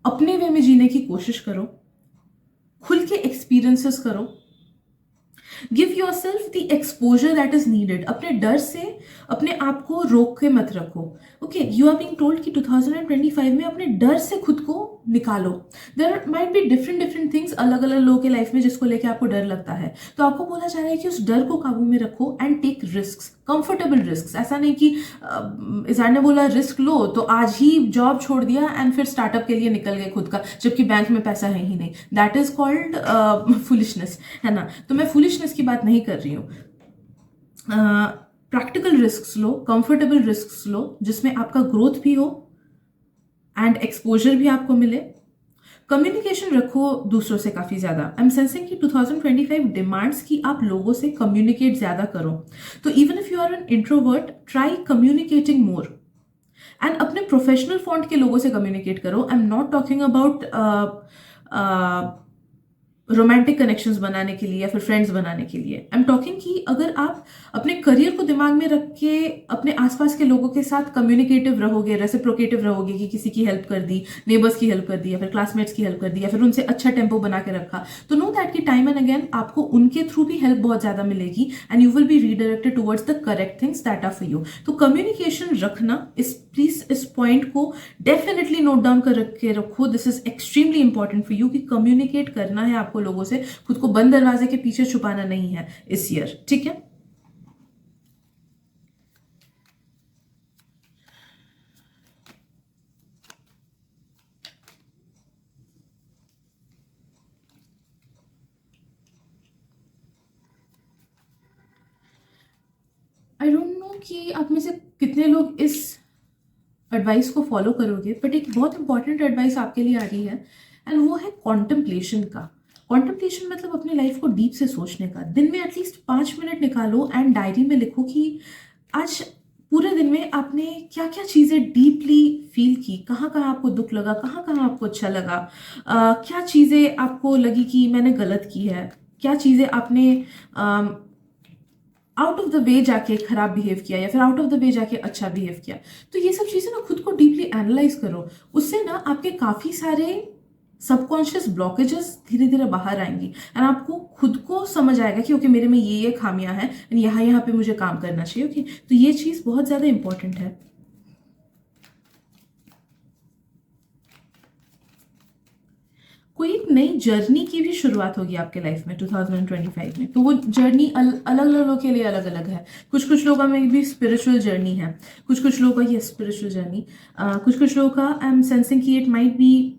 अपने वे में जीने की कोशिश करो, खुल के एक्सपीरियंसेस करो, give your self the exposure that is needed. अपने डर से अपने आप को रोक के मत रखो। Okay, you are being told कि 2025 में अपने डर से खुद को निकालो। There might be different things अलग अलग लोगों के लाइफ में जिसको लेके आपको डर लगता है, तो आपको बोला जा रहा है कि उस डर को काबू में रखो and take risk, comfortable risk. ऐसा नहीं कि इज़ार ने बोला रिस्क लो तो आज ही जॉब छोड़ दिया एंड फिर स्टार्टअप के लिए निकल गए खुद का, जबकि बैंक में पैसा है ही नहीं। दैट इज कॉल्ड फुलिशनेस, है ना। तो मैं फुलिशनेस की बात नहीं कर रही हूँ। प्रैक्टिकल रिस्क लो, कंफर्टेबल रिस्क लो, जिसमें आपका ग्रोथ भी हो एंड एक्सपोजर भी आपको मिले। कम्युनिकेशन रखो दूसरों से काफ़ी ज़्यादा। आई एम सेंसिंग कि 2025 डिमांड्स कि आप लोगों से कम्युनिकेट ज़्यादा करो। तो even if you are an introvert, try communicating more and अपने प्रोफेशनल फॉन्ट के लोगों से कम्युनिकेट करो। I am not talking about romantic connections बनाने के लिए या फिर फ्रेंड्स बनाने के लिए। आई एम टॉकिंग कि अगर आप अपने करियर को दिमाग में रख के अपने आसपास के लोगों के साथ कम्युनिकेटिव रहोगे, रेसिप्रोकेटिव रहोगे कि किसी की हेल्प कर दी, नेबर्स की हेल्प कर दी या फिर क्लासमेट्स की हेल्प कर दी या फिर उनसे अच्छा टेम्पो बना के रखा, तो नो दैट कि टाइम एंड अगेन आपको उनके थ्रू भी हेल्प बहुत ज़्यादा मिलेगी and you will be redirected towards the correct things that are for you. तो कम्युनिकेशन रखना, प्लीज इस पॉइंट को डेफिनेटली नोट डाउन कर के रखो। This is extremely important for you कि कम्युनिकेट करना है आपको लोगों से, खुद को बंद दरवाजे के पीछे छुपाना नहीं है इस ईयर, ठीक है। आई डोंट नो कि आप में से कितने लोग इस एडवाइस को फॉलो करोगे, बट एक बहुत इंपॉर्टेंट एडवाइस आपके लिए आ रही है एंड वो है कॉन्टेम्पलेशन का। कॉन्टेम्पलेशन मतलब अपने लाइफ को डीप से सोचने का। दिन में एटलीस्ट 5 मिनट निकालो एंड डायरी में लिखो कि आज पूरे दिन में आपने क्या क्या चीज़ें डीपली फील की, कहाँ कहाँ आपको दुख लगा, कहाँ कहाँ आपको अच्छा लगा, क्या चीज़ें आपको लगी कि मैंने गलत की है, क्या चीज़ें आपने आउट ऑफ द वे जाके खराब बिहेव किया या फिर आउट ऑफ द वे जाके अच्छा बिहेव किया। तो ये सब चीज़ें ना खुद को डीपली एनालाइज करो। उससे ना आपके काफ़ी सारे सबकॉन्शियस ब्लॉकेजेस धीरे धीरे बाहर आएंगी एंड आपको खुद को समझ आएगा कि ओके मेरे में ये खामियां हैं एंड यहाँ पे मुझे काम करना चाहिए। ओके, तो ये चीज़ बहुत ज़्यादा इंपॉर्टेंट है। कोई एक नई जर्नी की भी शुरुआत होगी आपके लाइफ में 2025 में। तो वो जर्नी अलग अलग लोगों के लिए अलग अलग है। कुछ लोगों में भी स्पिरिचुअल जर्नी है, कुछ लोगों का ये स्पिरिचुअल जर्नी, कुछ लोगों का आई एम सेंसिंग कि इट माइट बी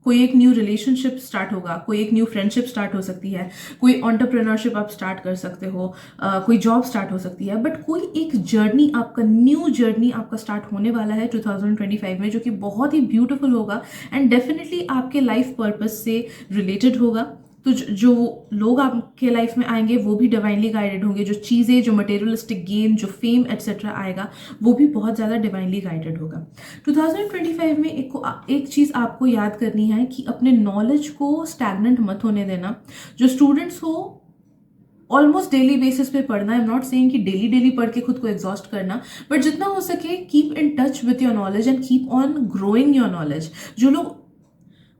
कोई एक न्यू रिलेशनशिप स्टार्ट होगा, कोई एक न्यू फ्रेंडशिप स्टार्ट हो सकती है, कोई एंटरप्रेन्योरशिप आप स्टार्ट कर सकते हो, कोई जॉब स्टार्ट हो सकती है, बट कोई एक जर्नी आपका, न्यू जर्नी आपका स्टार्ट होने वाला है 2025 में, जो कि बहुत ही ब्यूटीफुल होगा एंड डेफिनेटली आपके लाइफ पर्पस से रिलेटेड होगा। तो जो लोग आपके लाइफ में आएंगे वो भी डिवाइनली गाइडेड होंगे। जो चीज़ें, जो मटेरियलिस्टिक गेन, जो फेम एट्सेट्रा आएगा वो भी बहुत ज़्यादा डिवाइनली गाइडेड होगा। 2025 में एक चीज़ आपको याद करनी है कि अपने नॉलेज को स्टैग्नेंट मत होने देना। जो स्टूडेंट्स हो ऑलमोस्ट डेली बेसिस पे पढ़ना। आई एम नॉट सेइंग कि डेली पढ़ के खुद को एग्जॉस्ट करना, बट जितना हो सके keep in touch with your knowledge and keep on growing your knowledge. जो लोग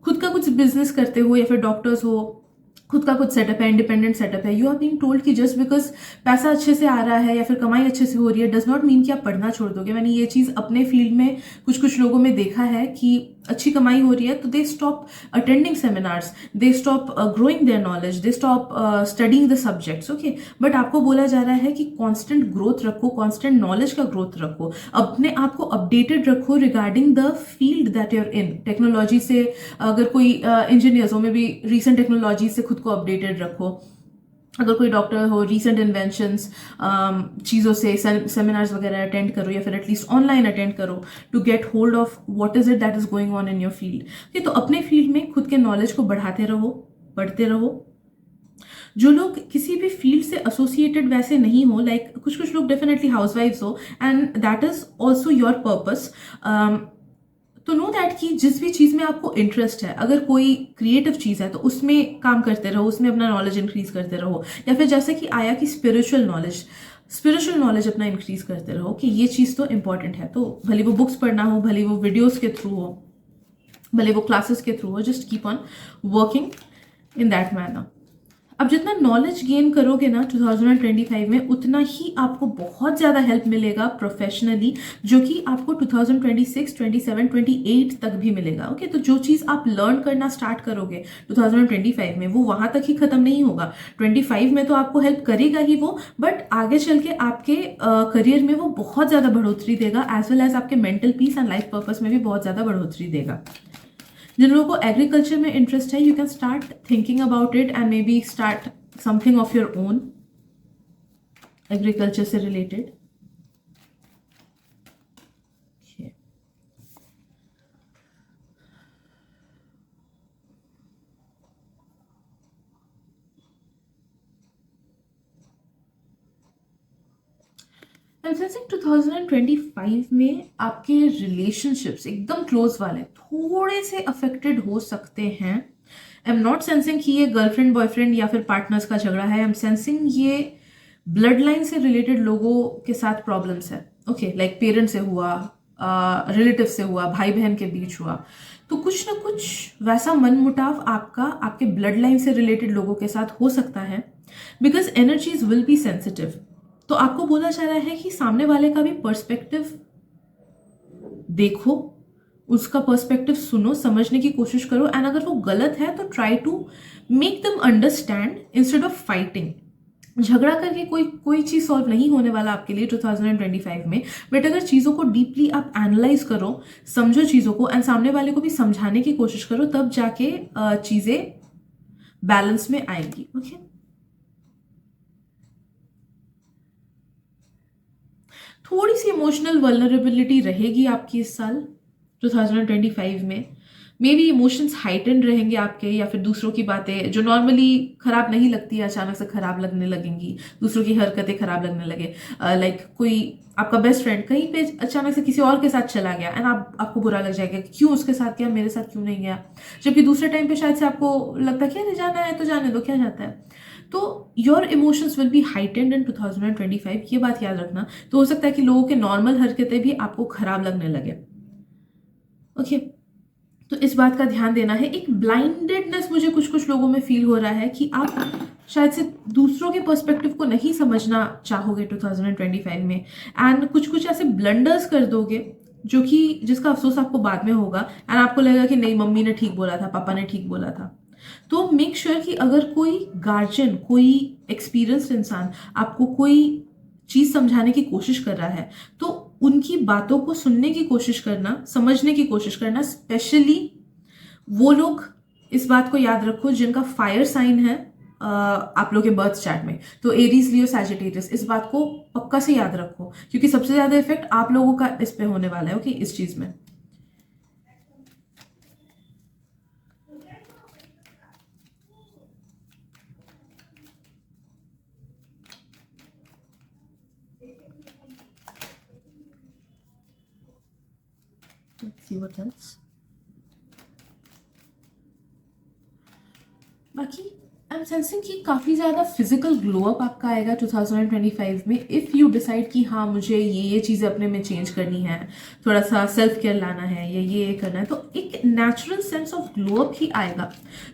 खुद का कुछ बिजनेस करते हो या फिर डॉक्टर्स हो, खुद का कुछ सेटअप है, इंडिपेंडेंट सेटअप है, यू आर बीइंग टोल्ड कि जस्ट बिकॉज पैसा अच्छे से आ रहा है या फिर कमाई अच्छे से हो रही है डज नॉट मीन कि आप पढ़ना छोड़ दोगे। मैंने ये चीज़ अपने फील्ड में कुछ लोगों में देखा है कि अच्छी कमाई हो रही है, तो they stop attending seminars, they stop growing their knowledge, they stop studying the subjects. Okay, but आपको बोला जा रहा है कि कांस्टेंट ग्रोथ रखो, कांस्टेंट नॉलेज का ग्रोथ रखो, अपने आप को अपडेटेड रखो regarding the field that you're in. Technology से अगर कोई इंजीनियर्स हो, में भी रिसेंट टेक्नोलॉजी से खुद को अपडेटेड रखो। अगर कोई डॉक्टर हो, रीसेंट इन्वेंशंस चीज़ों से सेमिनार्स वगैरह अटेंड करो, या फिर एटलीस्ट ऑनलाइन अटेंड करो to get hold of what is it that is going on in your field. तो अपने फील्ड में खुद के नॉलेज को बढ़ाते रहो, पढ़ते रहो। जो लोग किसी भी फील्ड से एसोसिएटेड वैसे नहीं हो, लाइक कुछ कुछ लोग डेफिनेटली हाउसवाइफ्स हो, and that is also your purpose, तो नो दैट कि जिस भी चीज़ में आपको इंटरेस्ट है, अगर कोई क्रिएटिव चीज़ है तो उसमें काम करते रहो, उसमें अपना नॉलेज इंक्रीज करते रहो। या फिर जैसे कि आया कि स्पिरिचुअल नॉलेज अपना इंक्रीज करते रहो कि ये चीज़ तो इंपॉर्टेंट है। तो भले वो बुक्स पढ़ना हो, भले वो वीडियोस के थ्रू हो, भले वो क्लासेस के थ्रू हो, just keep on working in that manner. अब जितना नॉलेज गेन करोगे ना 2025 में, उतना ही आपको बहुत ज़्यादा हेल्प मिलेगा प्रोफेशनली, जो कि आपको 2026, 27, 28 तक भी मिलेगा। ओके, तो जो चीज़ आप लर्न करना स्टार्ट करोगे 2025 में, वो वहाँ तक ही ख़त्म नहीं होगा। 25 में तो आपको हेल्प करेगा ही वो, बट आगे चल के आपके करियर में वो बहुत ज़्यादा बढ़ोतरी देगा, एज वेल एज आपके mental peace and life purpose में भी बहुत ज़्यादा बढ़ोतरी देगा। जिन लोगों को एग्रीकल्चर में इंटरेस्ट है, you can start thinking about it and may be start something of your own agriculture से रिलेटेड। I'm sensing 2025 में आपके रिलेशनशिप्स एकदम क्लोज वाले थोड़े से अफेक्टेड हो सकते हैं। आई एम नॉट सेंसिंग कि ये गर्लफ्रेंड बॉयफ्रेंड या फिर पार्टनर्स का झगड़ा है। आई एम सेंसिंग ये ब्लड लाइन से रिलेटेड लोगों के साथ प्रॉब्लम्स है। ओके, लाइक पेरेंट से हुआ, रिलेटिव से हुआ, भाई बहन के बीच हुआ, तो कुछ ना कुछ वैसा मनमुटाव आपका आपके ब्लड लाइन से रिलेटेड लोगों के साथ हो सकता है, because energies will be sensitive. तो आपको बोला जा रहा है कि सामने वाले का भी पर्सपेक्टिव देखो, उसका पर्सपेक्टिव सुनो, समझने की कोशिश करो, एंड अगर वो गलत है तो try to make them understand instead of fighting. झगड़ा करके कोई चीज सॉल्व नहीं होने वाला आपके लिए 2025 में, बट अगर चीजों को डीपली आप एनालाइज करो, समझो चीजों को, एंड सामने वाले को भी समझाने की कोशिश करो, तब जाके चीजें बैलेंस में आएंगी। ओके, थोड़ी सी इमोशनल वल्नरेबिलिटी रहेगी आपकी इस साल 2025 में। मे बी इमोशंस हाइटेंड रहेंगे आपके, या फिर दूसरों की बातें जो नॉर्मली खराब नहीं लगती है अचानक से खराब लगने लगेंगी, दूसरों की हरकतें खराब लगने लगे। लाइक कोई आपका बेस्ट फ्रेंड कहीं पे अचानक से किसी और के साथ चला गया, एंड आपको बुरा लग जाएगा कि क्यों उसके साथ गया, मेरे साथ क्यों नहीं गया, जबकि दूसरे टाइम पे शायद से आपको लगता है कि अरे जाना है तो जाने दो, क्या जाता है। तो your emotions will be heightened in 2025, ये बात याद रखना। तो हो सकता है कि लोगों के नॉर्मल हरकतें भी आपको खराब लगने लगे। ओके, तो इस बात का ध्यान देना है। एक ब्लाइंडेडनेस मुझे कुछ कुछ लोगों में फील हो रहा है कि आप शायद से दूसरों के पर्सपेक्टिव को नहीं समझना चाहोगे 2025 में, एंड कुछ कुछ ऐसे ब्लंडर्स कर दोगे जो कि जिसका अफसोस आपको बाद में होगा, एंड आपको लगेगा कि नहीं, मम्मी ने ठीक बोला था, पापा ने ठीक बोला था। तो मेक श्योर कि अगर कोई गार्जियन, कोई एक्सपीरियंस्ड इंसान आपको कोई चीज समझाने की कोशिश कर रहा है, तो उनकी बातों को सुनने की कोशिश करना, समझने की कोशिश करना। स्पेशली वो लोग, इस बात को याद रखो जिनका फायर साइन है आप लोग के बर्थ चार्ट में, तो एरीज, लियो, सैजिटेरियस, इस बात को पक्का से याद रखो, क्योंकि सबसे ज्यादा इफेक्ट आप लोगों का इस पे होने वाला है। ओके, इस चीज में। Let's see what else. बाकी आई एम सेंसिंग कि काफ़ी ज़्यादा फिजिकल ग्लो अप आपका आएगा 2025 में, इफ़ यू डिसाइड कि हाँ मुझे ये चीज़ें अपने में चेंज करनी है, थोड़ा सा सेल्फ केयर लाना है, या ये करना है, तो एक natural sense of glow up ही आएगा।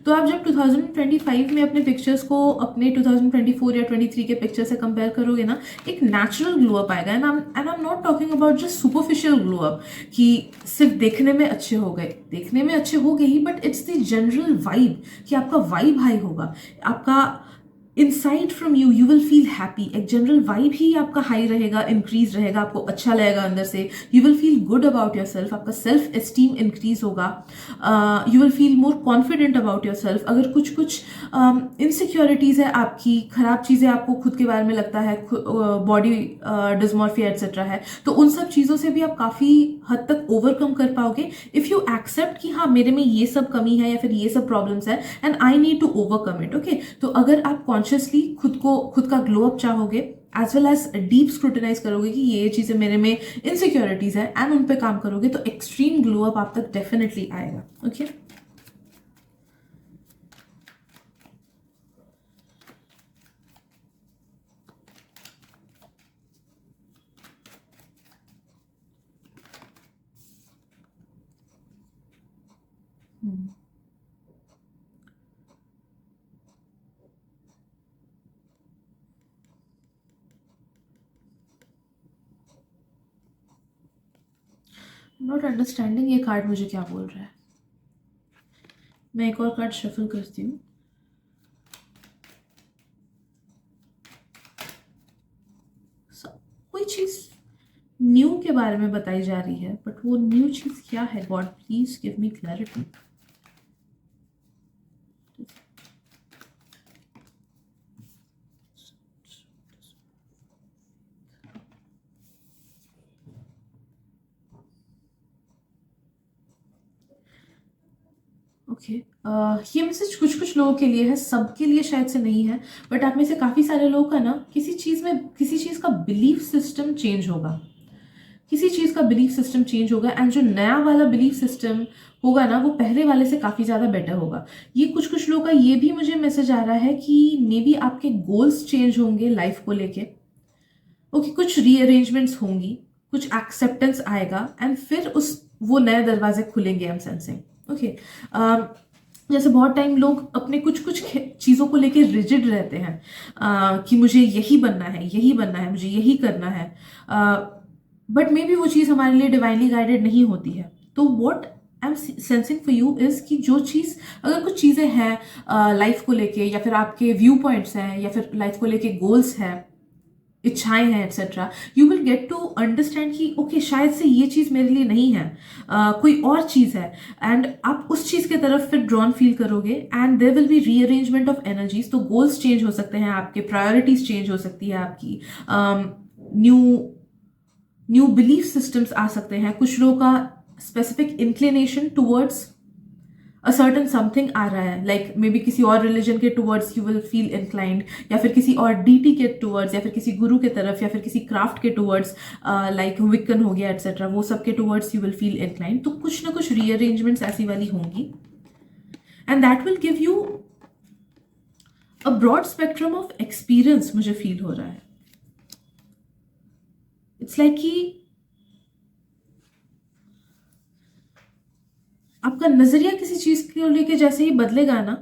तो आप जब 2025 में अपने पिक्चर्स को अपने 2024 या 23 के पिक्चर से कंपेयर करोगे ना, एक नेचुरल ग्लो अप आएगा। And I am not talking about just superficial glow up कि सिर्फ देखने में अच्छे हो गए। देखने में अच्छे होंगे ही, but it's the general vibe कि आपका वाइब हाई होगा, आपका inside from you you will feel happy. एक जनरल वाइब ही आपका हाई रहेगा, इंक्रीज रहेगा, आपको अच्छा लगेगा अंदर से। You will feel good about your self, आपका सेल्फ एस्टीम इंक्रीज होगा। You will feel more confident about your self. अगर कुछ कुछ इनसिक्योरिटीज़ है आपकी, खराब चीज़ें आपको खुद के बारे में लगता है, बॉडी डिस्मॉर्फिया एटसेट्रा है, तो उन सब चीज़ों से भी आप काफ़ी हद तक ओवरकम कर पाओगे इफ़ यू एक्सेप्ट कि हाँ मेरे में ये सब कमी है या फिर ये सब प्रॉब्लम्स है and I need to overcome it. Okay, तो अगर आप कॉन्शियसली खुद का ग्लो अप चाहोगे as well as deep scrutinize करोगे कि ये चीज़ें मेरे में इनसिक्योरिटीज़ है एंड उन पे काम करोगे, तो एक्सट्रीम ग्लो अप आप तक डेफिनेटली आएगा। ओके नॉट अंडरस्टैंडिंग ये कार्ड मुझे क्या बोल रहा है। मैं एक और कार्ड शफल करती हूँ। कोई चीज़ न्यू के बारे में बताई जा रही है, बट वो न्यू चीज़ क्या है? God please give me clarity. Okay, ये मैसेज कुछ कुछ लोगों के लिए है, सबके लिए शायद से नहीं है, बट आप में से काफ़ी सारे लोगों का ना किसी चीज़ का बिलीफ सिस्टम चेंज होगा, किसी चीज़ का बिलीफ सिस्टम चेंज होगा एंड जो नया वाला बिलीफ सिस्टम होगा ना वो पहले वाले से काफ़ी ज़्यादा बेटर होगा। ये कुछ कुछ लोगों का ये भी मुझे मैसेज आ रहा है कि मे बी आपके गोल्स चेंज होंगे लाइफ को लेके। ओके, कुछ रीअरेंजमेंट्स होंगी, कुछ एक्सेप्टेंस आएगा एंड फिर वो नए दरवाजे खुलेंगे। आई एम सेंसिंग। ओके, जैसे बहुत टाइम लोग अपने कुछ कुछ चीज़ों को लेके रिजिड रहते हैं, कि मुझे यही बनना है, यही बनना है, मुझे यही करना है, बट मे बी वो चीज़ हमारे लिए डिवाइनली गाइडेड नहीं होती है। तो what I am sensing for you is कि जो चीज़, अगर कुछ चीज़ें हैं लाइफ को लेके या फिर आपके व्यू पॉइंट्स हैं या फिर लाइफ को लेके गोल्स हैं, इच्छाएं हैं etcetera, you will get to understand कि ओके शायद से ये चीज़ मेरे लिए नहीं है, कोई और चीज़ है, एंड आप उस चीज़ के तरफ फिर ड्रॉन फील करोगे and there will be rearrangement of energies. तो गोल्स चेंज हो सकते हैं आपके, प्रायोरिटीज चेंज हो सकती है आपकी, न्यू बिलीफ सिस्टम्स आ सकते हैं। कुछ लोगों का specific inclination towards a certain something आ रहा है, लाइक मे बी किसी और रिलीजन के towards you will feel inclined, या फिर किसी और डीटी के टूवर्ड्स, या फिर किसी गुरु के तरफ, या फिर किसी क्राफ्ट के टूवर्ड्स, लाइक विकन हो गया एटसेट्रा, वो सब के towards you will feel inclined. तो कुछ ना कुछ रीअरेंजमेंट्स ऐसी वाली होंगी and that will give you a broad spectrum of experience. मुझे फील हो रहा है इट्स लाइक कि आपका नजरिया किसी चीज को लेके जैसे ही बदलेगा ना,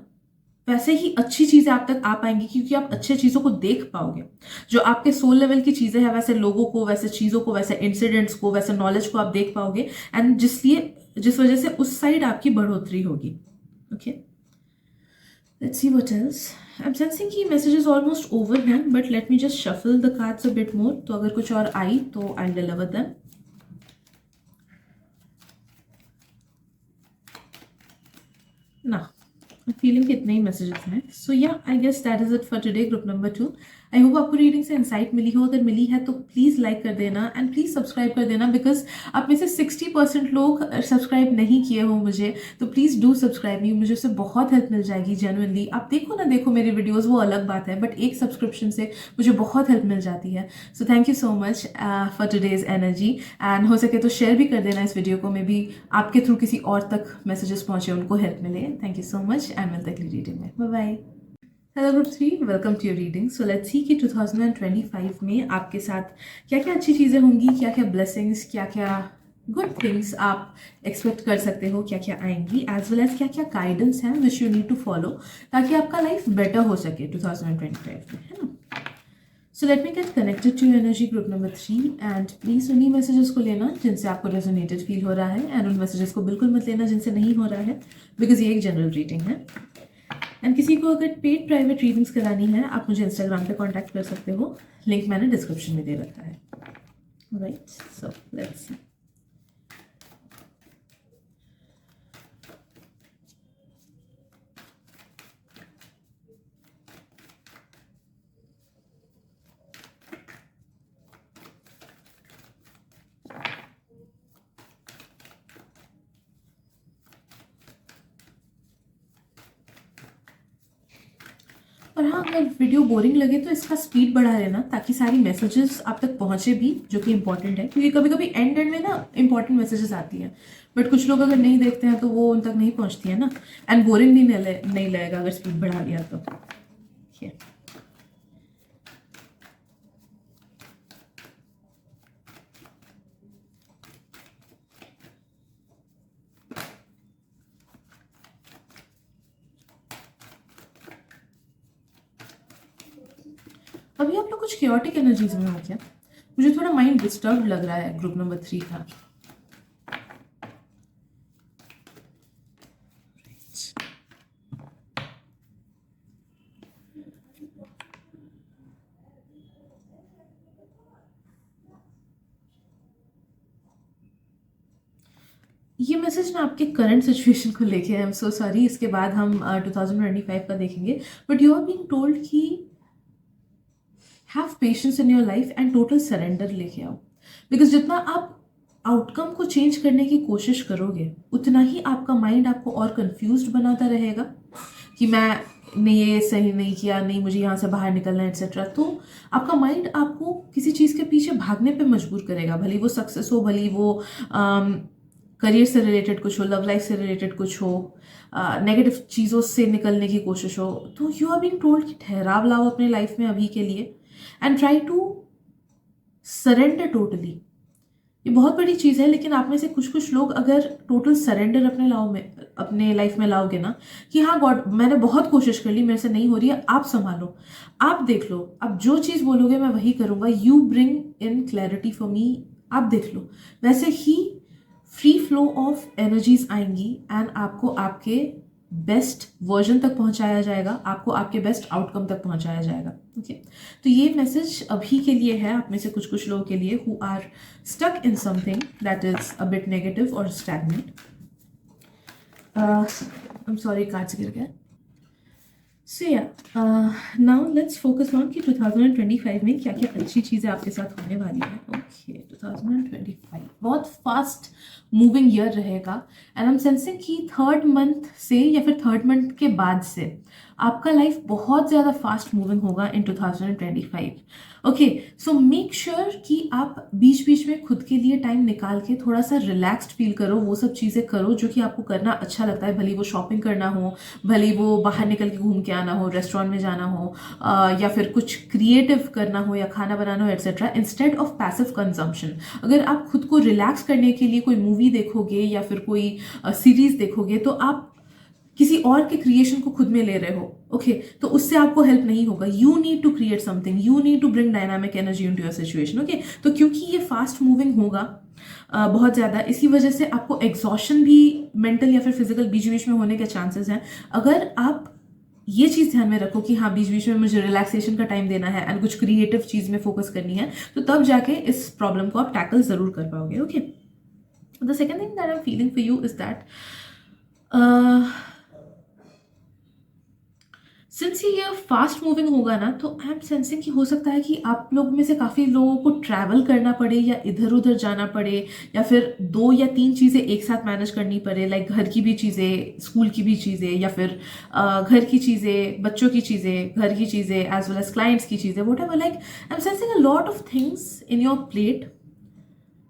वैसे ही अच्छी चीजें आप तक आ पाएंगी, क्योंकि आप अच्छे चीजों को देख पाओगे। जो आपके सोल लेवल की चीजें हैं, वैसे लोगों को, वैसे चीजों को, वैसे इंसिडेंट्स को, वैसे नॉलेज को आप देख पाओगे एंड जिस वजह से उस साइड आपकी बढ़ोतरी होगी। Okay, let's see what else. I am sensing कि मैसेजेस ऑलमोस्ट ओवर हैं, but let me just shuffle the cards a bit more, तो अगर कुछ और आई तो आई डिलीवर देम। ना फीलिंग के इतने ही मैसेजेस हैं। सो या I guess that is it for today, group number 2। I hope आपको रीडिंग से इंसाइट मिली हो। अगर मिली है तो प्लीज़ लाइक कर देना एंड प्लीज़ सब्सक्राइब कर देना, बिकॉज आप में से 60% लोग सब्सक्राइब नहीं किए हो मुझे, तो प्लीज़ डू सब्सक्राइब मी, मुझे उससे बहुत हेल्प मिल जाएगी जेन्युइनली। आप देखो ना देखो मेरी वीडियोज़, वो अलग बात है, बट एक सब्सक्रिप्शन से मुझे बहुत हेल्प मिल जाती है। So thank you so much for today's energy, and हो सके तो शेयर भी कर देना इस वीडियो को, मे बी आपके थ्रू किसी और तक मैसेजेस पहुँचे, उनको हेल्प मिले। Thank you so much and मिलते हैं अगली रीडिंग में। Bye bye. Hello group 3, welcome to your reading. So let's see कि 2025 में आपके साथ क्या क्या अच्छी चीज़ें होंगी, क्या क्या ब्लेसिंग्स, क्या क्या गुड थिंग्स आप एक्सपेक्ट कर सकते हो, क्या क्या आएंगी, एज वेल एज क्या क्या गाइडेंस हैं which you need to follow, ताकि आपका लाइफ बेटर हो सके 2025 में, है ना। So let me get connected to energy group number 3 and please उन्हीं मैसेजेस को लेना जिनसे आपको रेजोनेटेड फील हो रहा है एंड उन मैसेजेस को बिल्कुल मत लेना जिनसे नहीं हो रहा है, बिकॉज ये एक जनरल रीडिंग है। एंड किसी को अगर पेड प्राइवेट रीडिंग्स करानी है आप मुझे इंस्टाग्राम पे कांटेक्ट कर सकते हो, लिंक मैंने डिस्क्रिप्शन में दे रखा है। राइट, सो लेट्स सी। और हाँ, अगर वीडियो बोरिंग लगे तो इसका स्पीड बढ़ा लेना ताकि सारी मैसेजेस आप तक पहुँचे भी, जो कि इंपॉर्टेंट है, क्योंकि कभी कभी एंड में ना इंपॉर्टेंट मैसेजेस आती हैं बट कुछ लोग अगर नहीं देखते हैं तो वो उन तक नहीं पहुँचती है ना, एंड बोरिंग भी नहीं लगेगा अगर स्पीड बढ़ा लिया तो। yeah. अभी आप लोग कुछ क्योटिक एनर्जीज में हो क्या? मुझे थोड़ा माइंड डिस्टर्ब लग रहा है ग्रुप नंबर 3 का। ये मैसेज ना आपके करंट सिचुएशन को लेके है। आई एम सो सॉरी, इसके बाद हम 2025 का देखेंगे, but you are being told कि have patience in your life and total surrender लेके आओ, बिकॉज जितना आप आउटकम को चेंज करने की कोशिश करोगे उतना ही आपका माइंड आपको और कंफ्यूज्ड बनाता रहेगा कि मैंने ये सही नहीं किया, नहीं मुझे यहाँ से बाहर निकलना है एक्सेट्रा। तो आपका माइंड आपको किसी चीज़ के पीछे भागने पे मजबूर करेगा, भले वो सक्सेस हो, भले वो करियर से रिलेटेड कुछ हो, लव लाइफ से रिलेटेड कुछ हो, नेगेटिव चीज़ों से निकलने की कोशिश हो। तो यू आर बीइंग टोल्ड कि ठहराव लाओ अपने लाइफ में अभी के लिए and try to surrender totally. ये बहुत बड़ी चीज़ है, लेकिन आप में से कुछ कुछ लोग अगर टोटल सरेंडर अपने लाइफ में लाओगे ना कि हाँ गॉड मैंने बहुत कोशिश कर ली, मेरे से नहीं हो रही है, आप संभालो, आप देख लो, आप जो चीज़ बोलोगे मैं वही करूँगा, you bring in clarity for me, आप देख लो, वैसे ही फ्री फ्लो ऑफ एनर्जीज आएंगी एंड आपको आपके बेस्ट वर्जन तक पहुंचाया जाएगा, आपको आपके बेस्ट आउटकम तक पहुंचाया जाएगा। ओके, तो ये मैसेज अभी के लिए है आप में से कुछ कुछ लोगों के लिए who are stuck in something that is a bit negative और stagnant. I am sorry, cards गिर गए। सो या नाउ लेट्स फोकस ऑन कि 2025 में क्या क्या अच्छी चीज़ें आपके साथ होने वाली है। ओके, 2025 बहुत फास्ट मूविंग ईयर रहेगा एंड आई एम सेंसिंग कि थर्ड मंथ से या फिर थर्ड मंथ के बाद से आपका लाइफ बहुत ज़्यादा फास्ट मूविंग होगा इन 2025। ओके, सो मेक श्योर कि आप बीच बीच में खुद के लिए टाइम निकाल के थोड़ा सा रिलैक्स्ड फील करो, वो सब चीज़ें करो जो कि आपको करना अच्छा लगता है, भले वो शॉपिंग करना हो, भले वो बाहर निकल के घूम के आना हो, रेस्टोरेंट में जाना हो, या फिर कुछ क्रिएटिव करना हो या खाना बनाना हो etcetera, instead of passive consumption. अगर आप खुद को रिलैक्स करने के लिए कोई मूवी देखोगे या फिर कोई सीरीज देखोगे तो आप किसी और के क्रिएशन को खुद में ले रहे हो। ओके, तो उससे आपको हेल्प नहीं होगा। You need to create something, you need to bring dynamic energy into your situation. Okay, तो क्योंकि ये फास्ट मूविंग होगा बहुत ज़्यादा, इसी वजह से आपको एग्जॉशन भी मेंटल या फिर फिजिकल बीच बीच में होने के चांसेस हैं। अगर आप ये चीज़ ध्यान में रखो कि हाँ बीच बीच में मुझे रिलैक्सेशन का टाइम देना है एंड कुछ क्रिएटिव चीज़ में फोकस करनी है, तो तब जाके इस प्रॉब्लम को आप टैकल ज़रूर कर पाओगे। Okay, the second thing that I am feeling for you is that since ये फास्ट मूविंग होगा ना, तो आई एम सेंसिंग कि हो सकता है कि आप लोग में से काफ़ी लोगों को ट्रैवल करना पड़े या इधर उधर जाना पड़े या फिर 2 या 3 चीज़ें एक साथ मैनेज करनी पड़े, लाइक घर की भी चीज़ें, स्कूल की भी चीज़ें, या फिर घर की चीज़ें, बच्चों की चीज़ें, घर की चीज़ें एज वेल एज क्लाइंट्स की चीज़ें, what ever. Like I am sensing a lot of things in your plate,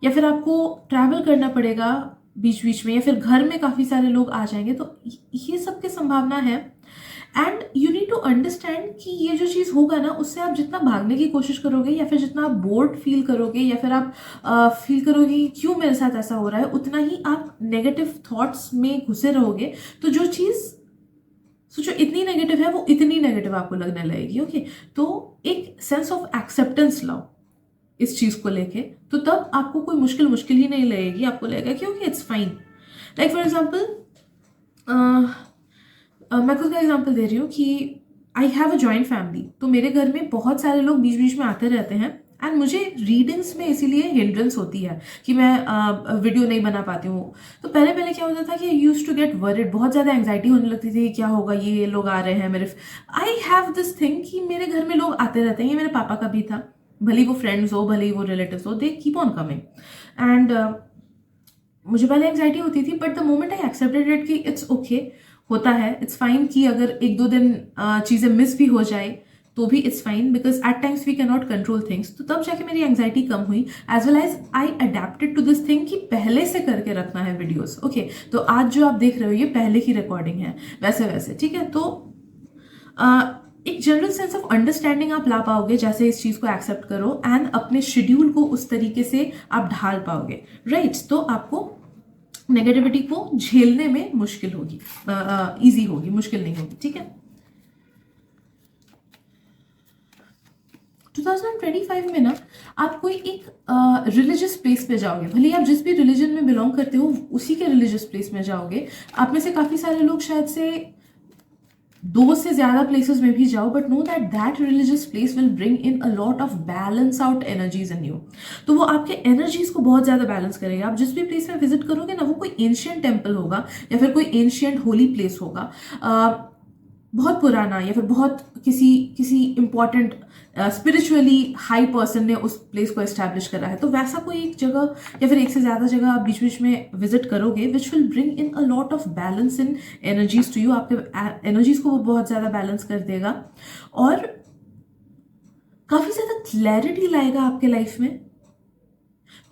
या फिर आपको ट्रैवल करना पड़ेगा बीच बीच में, या फिर घर में काफ़ी सारे लोग आ जाएंगे, तो ये सब की संभावना है। And you need to understand कि ये जो चीज़ होगा ना, उससे आप जितना भागने की कोशिश करोगे या फिर जितना आप बोर्ड फील करोगे या फिर आप फील करोगे कि क्यों मेरे साथ ऐसा हो रहा है, उतना ही आप नेगेटिव थॉट्स में घुसे रहोगे। तो जो चीज़ सो जो इतनी नेगेटिव है वो इतनी नेगेटिव आपको लगने लगेगी। ओके, तो एक सेंस ऑफ एक्सेप्टेंस लाओ इस चीज को लेके, तो तब आपको कोई मुश्किल मुश्किल ही नहीं लगेगी, आपको लगेगा कि okay it's fine. Like for example, मैं खुद का एग्जाम्पल दे रही हूँ कि I have a joint family, तो मेरे घर में बहुत सारे लोग बीच बीच में आते रहते हैं, एंड मुझे रीडिंग्स में इसीलिए हिंड्रेंस होती है कि मैं वीडियो नहीं बना पाती हूँ। तो पहले पहले क्या होता था कि आई यूज टू गेट वरिड, बहुत ज़्यादा एंग्जाइटी होने लगती थी, क्या होगा, ये लोग आ रहे हैं मेरे। आई हैव दिस थिंग कि मेरे घर में लोग आते रहते हैं, ये मेरे पापा का भी था, भले ही वो फ्रेंड्स हो, भले ही वो रिलेटिव्स हो, they keep on coming. And मुझे पहले एंग्जाइटी होती थी, but the moment I accepted it कि इट्स ओके, होता है, इट्स फाइन कि अगर एक दो दिन चीज़ें मिस भी हो जाए तो भी it's fine, because at times we can not control things. तो तब जाके मेरी एंग्जाइटी कम हुई, as well as I adapted to this thing कि पहले से करके रखना है वीडियोस। ओके, तो आज जो आप देख रहे हो ये पहले की रिकॉर्डिंग है, वैसे वैसे, ठीक है। तो एक जनरल सेंस ऑफ अंडरस्टैंडिंग आप ला पाओगे जैसे इस चीज को एक्सेप्ट करो, एंड अपने शेड्यूल को उस तरीके से आप ढाल पाओगे, राइट। तो आपको नेगेटिविटी को झेलने में मुश्किल होगी, इजी होगी, मुश्किल नहीं होगी, ठीक है। 2025 में ना आप कोई एक रिलीजियस प्लेस पे जाओगे, भले ही आप जिस भी रिलीजन में बिलोंग करते हो उसी के रिलीजियस प्लेस में जाओगे। आप में से काफी सारे लोग शायद से 2 से ज्यादा प्लेसेस में भी जाओ, but know that that religious place will bring in a lot of balance out energies in you. तो वो आपके एनर्जीज को बहुत ज्यादा बैलेंस करेगा। आप जिस भी प्लेस में विजिट करोगे ना, वो कोई एंशियंट टेम्पल होगा या फिर कोई एंशियंट होली प्लेस होगा, बहुत पुराना, या फिर बहुत किसी किसी इंपॉर्टेंट स्पिरिचुअली हाई पर्सन ने उस प्लेस को एस्टैब्लिश करा है, तो वैसा कोई एक जगह या फिर एक से ज़्यादा जगह आप बीच बीच में विजिट करोगे, which will bring in a lot of balance in energies to you. आपके एनर्जीज को वो बहुत ज़्यादा बैलेंस कर देगा और काफ़ी ज़्यादा क्लैरिटी लाएगा आपके लाइफ में।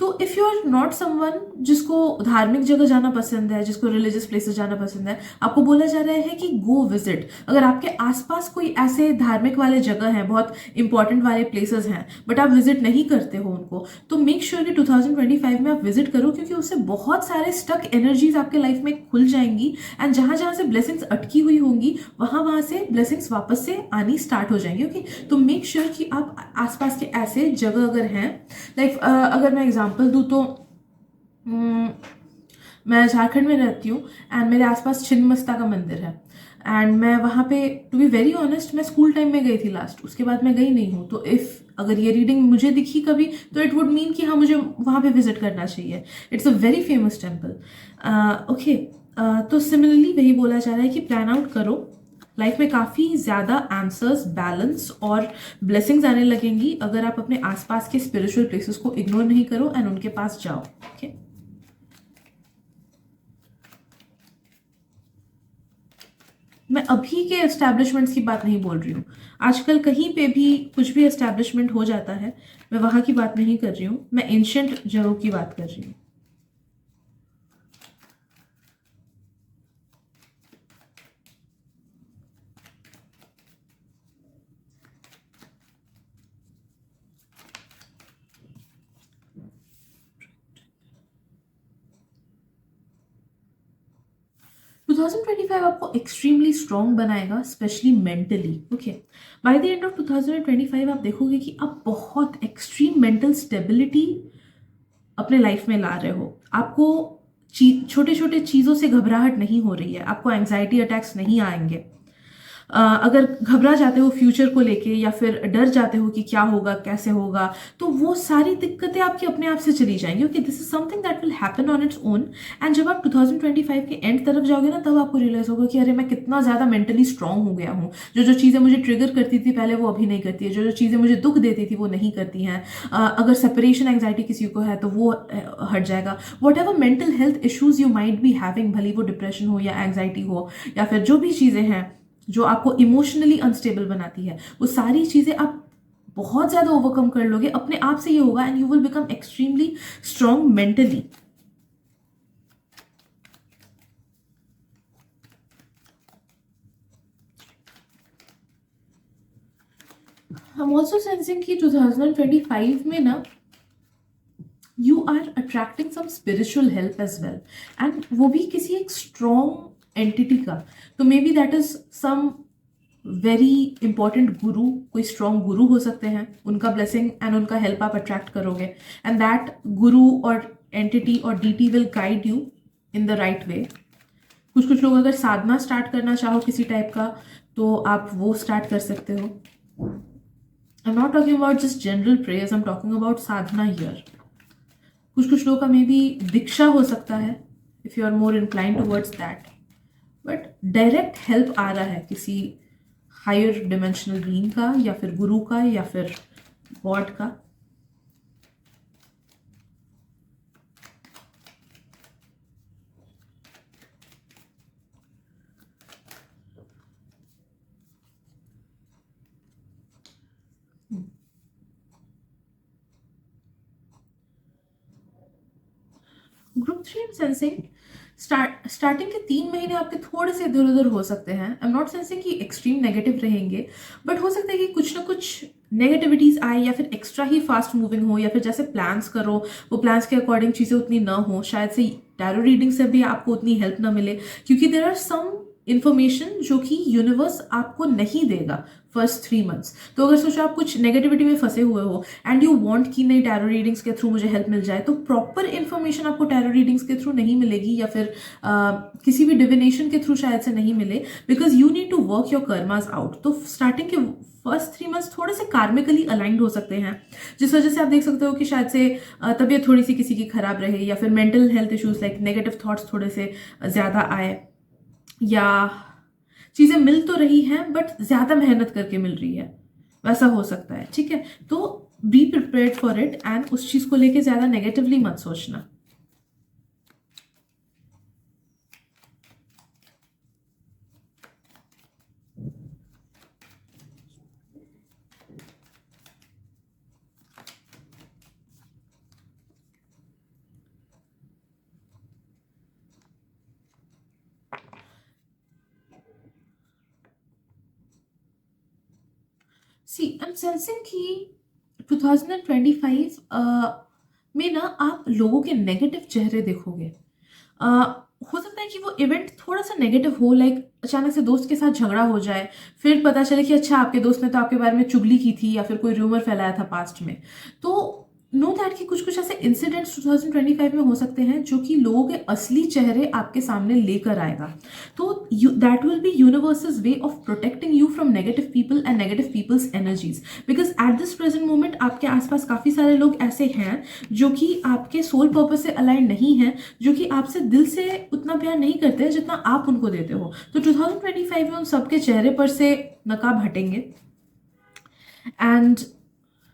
तो if you are not someone जिसको धार्मिक जगह जाना पसंद है, जिसको रिलीजियस प्लेसेस जाना पसंद है, आपको बोला जा रहा है कि गो विजिट। अगर आपके आसपास कोई ऐसे धार्मिक वाले जगह हैं, बहुत इंपॉर्टेंट वाले प्लेसेस हैं, बट आप विजिट नहीं करते हो उनको, तो मेक श्योर कि 2025 में आप विजिट करो, क्योंकि उससे बहुत सारे स्टक एनर्जीज आपके लाइफ में खुल जाएंगी, एंड जहां जहां से ब्लेसिंग्स अटकी हुई होंगी वहां वहां से ब्लेसिंग्स वापस से आनी स्टार्ट हो जाएंगी। ओके, तो मेक श्योर कि आप आसपास के ऐसे जगह अगर हैं, लाइक अगर मैं एग्जाम्पल दूँ तो मैं झारखंड में रहती हूँ, एंड मेरे आसपास छिन्नमस्ता का मंदिर है, एंड मैं वहाँ पे, टू बी वेरी ऑनेस्ट, मैं स्कूल टाइम में गई थी लास्ट, उसके बाद मैं गई नहीं हूँ। तो इफ़ अगर ये रीडिंग मुझे दिखी कभी, तो इट वुड मीन कि हाँ मुझे वहाँ पे विजिट करना चाहिए। It's a very famous temple. Okay, तो सिमिलरली वही बोला जा रहा है कि प्लान आउट करो, लाइफ में काफ़ी ज़्यादा आंसर्स, बैलेंस और ब्लेसिंग्स आने लगेंगी अगर आप अपने आसपास के स्पिरिचुअल प्लेसेस को इग्नोर नहीं करो एंड उनके पास जाओ। ओके, मैं अभी के एस्टैब्लिशमेंट्स की बात नहीं बोल रही हूँ, आजकल कहीं पे भी कुछ भी एस्टैब्लिशमेंट हो जाता है, मैं वहाँ की बात नहीं कर रही हूँ, मैं एंशियंट जगहों की बात कर रही हूँ। टू 2025 आपको एक्सट्रीमली स्ट्रॉन्ग बनाएगा, specially mentally. Okay, bye the end of 2025 आप देखोगे कि आप बहुत एक्सट्रीम मेंटल स्टेबिलिटी अपने लाइफ में ला रहे हो। आपको छोटे छोटे चीज़ों से घबराहट नहीं हो रही है, आपको एंग्जाइटी अटैक्स नहीं आएंगे। अगर घबरा जाते हो फ्यूचर को लेके या फिर डर जाते हो कि क्या होगा, कैसे होगा, तो वो सारी दिक्कतें आपकी अपने आप से चली जाएंगी। Okay, this is something that will happen on its own. And जब आप 2025 के एंड तरफ जाओगे ना, तब आपको रियलाइज होगा कि अरे मैं कितना ज़्यादा मेंटली स्ट्रांग हो गया हूँ। जो जो चीज़ें मुझे ट्रिगर करती थी पहले, वो अभी नहीं करती है। जो जो चीज़ें मुझे दुख देती थी वो नहीं करती हैं। अगर सेपरेशन एंग्जाइटी किसी को है तो वो हट जाएगा। What ever mental health issues you might be having, भले वो डिप्रेशन हो या एंग्जाइटी हो या फिर जो भी चीज़ें हैं जो आपको इमोशनली अनस्टेबल बनाती है, वो सारी चीज़ें आप बहुत ज़्यादा ओवरकम कर लोगे, अपने आप से ये होगा, and you will become extremely strong mentally. I'm also sensing कि 2025 में ना you are attracting some spiritual help as well, and वो भी किसी एक strong एंटिटी का, तो may be that is some very important guru, कोई स्ट्रॉन्ग गुरु हो सकते हैं, उनका ब्लेसिंग एंड उनका हेल्प आप अट्रैक्ट करोगे, एंड दैट गुरु और एंटिटी और deity will guide you in the right way. कुछ कुछ लोग अगर साधना स्टार्ट करना चाहो किसी टाइप का, तो आप वो स्टार्ट कर सकते हो। आई am not talking about just general prayers, I am talking about Sadhana here. कुछ कुछ लोगों का मे बी दीक्षा हो सकता है, if you are more incline towards that, but direct help आ रहा है किसी हायर डिमेंशनल बीइंग का, या फिर गुरु का, या फिर गॉड का। ग्रुप 3 सेंसिंग स्टार्टिंग के 3 महीने आपके थोड़े से इधर उधर हो सकते हैं। आई एम नॉट सेंसिंग कि एक्सट्रीम नेगेटिव रहेंगे, बट हो सकता है कि कुछ ना कुछ नेगेटिविटीज आए, या फिर एक्स्ट्रा ही फास्ट मूविंग हो, या फिर जैसे प्लान्स करो वो प्लान्स के अकॉर्डिंग चीज़ें उतनी ना हो, शायद से टैरो रीडिंग से भी आपको उतनी हेल्प ना मिले, क्योंकि देयर आर सम इन्फॉर्मेशन जो कि यूनिवर्स आपको नहीं देगा फर्स्ट 3 मंथ्स। तो अगर सोचो आप कुछ नेगेटिविटी में फंसे हुए हो एंड यू वांट कि नहीं टैरो रीडिंग्स के थ्रू मुझे हेल्प मिल जाए, तो प्रॉपर इन्फॉर्मेशन आपको टैरो रीडिंग्स के थ्रू नहीं मिलेगी, या फिर किसी भी डिविनेशन के थ्रू शायद से नहीं मिले, because you need to work your karmas out. तो स्टार्टिंग के फर्स्ट 3 मंथ्स थोड़े से कार्मिकली अलाइंड हो सकते हैं, जिस वजह से आप देख सकते हो कि शायद से तबीयत थोड़ी सी किसी की खराब रहे, या फिर mental health issues like negative thoughts थोड़े से ज़्यादा आए, या चीज़ें मिल तो रही हैं बट ज़्यादा मेहनत करके मिल रही है, वैसा हो सकता है। ठीक है, तो B prepared for it and उस चीज़ को लेके ज़्यादा नेगेटिवली मत सोचना। सी आई एम सेंसिंग कि 2025 में ना आप लोगों के नेगेटिव चेहरे देखोगे। हो सकता है कि वो इवेंट थोड़ा सा नेगेटिव हो, लाइक अचानक से दोस्त के साथ झगड़ा हो जाए, फिर पता चले कि अच्छा आपके दोस्त ने तो आपके बारे में चुगली की थी, या फिर कोई रूमर फैलाया था पास्ट में। तो नो दैट कि कुछ कुछ ऐसे इंसिडेंट्स 2025 में हो सकते हैं जो कि लोगों के असली चेहरे आपके सामने लेकर आएगा। तो that will be universe's way of protecting you from negative people and negative people's energies, because at this present moment आपके आसपास काफ़ी सारे लोग ऐसे हैं जो कि आपके सोल पर्पस से अलाइन नहीं है, जो कि आपसे दिल से उतना प्यार नहीं करते जितना आप उनको देते हो। तो 2025 में उन सबके चेहरे पर से नकाब हटेंगे एंड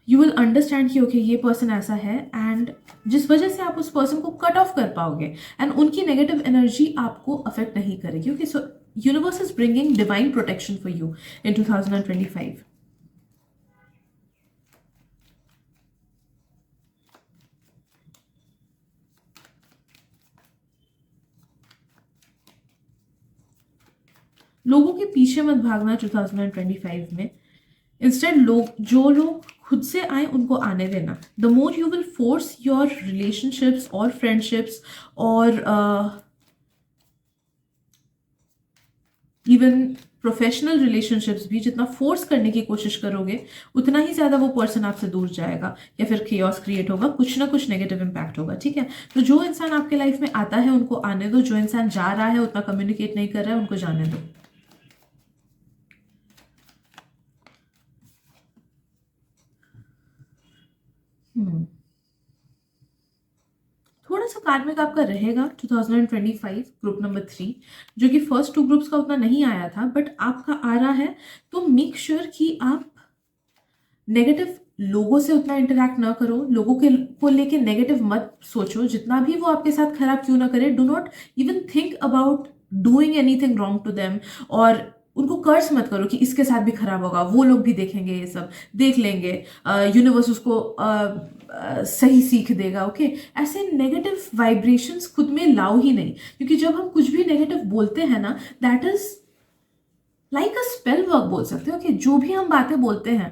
यू विल अंडरस्टैंड कि ओके ये पर्सन ऐसा है, एंड जिस वजह से आप उस पर्सन को कट ऑफ कर पाओगे एंड उनकी नेगेटिव एनर्जी आपको अफेक्ट नहीं करेगी। Okay, so universe is bringing divine protection for you in 2025। लोगों के पीछे मत भागना 2025 में, इंस्टेड लोग खुद से आए उनको आने देना। The more you will force your relationships और फ्रेंडशिप्स और इवन प्रोफेशनल रिलेशनशिप्स भी जितना फोर्स करने की कोशिश करोगे, उतना ही ज़्यादा वो पर्सन आपसे दूर जाएगा, या फिर केओस क्रिएट होगा, कुछ ना कुछ नेगेटिव इम्पैक्ट होगा। ठीक है, तो जो इंसान आपके लाइफ में आता है उनको आने दो, जो इंसान जा रहा है उतना कम्युनिकेट नहीं कर रहा है उनको जाने दो। थोड़ा सा कार्मिक आपका रहेगा 2025 ग्रुप नंबर 3, जो कि फर्स्ट 2 ग्रुप्स का उतना नहीं आया था बट आपका आ रहा है। तो मेक श्योर कि आप नेगेटिव लोगों से उतना इंटरेक्ट ना करो, लोगों के को लेके नेगेटिव मत सोचो, जितना भी वो आपके साथ खराब क्यों ना करे, do not even think about doing anything wrong to them, और उनको कर्ज मत करो कि इसके साथ भी खराब होगा, वो लोग भी देखेंगे, ये सब देख लेंगे, यूनिवर्स उसको सही सीख देगा। ओके, ऐसे नेगेटिव वाइब्रेशंस खुद में लाओ ही नहीं, क्योंकि जब हम कुछ भी नेगेटिव बोलते हैं ना, that is like a spell work बोल सकते हो कि जो भी हम बातें बोलते हैं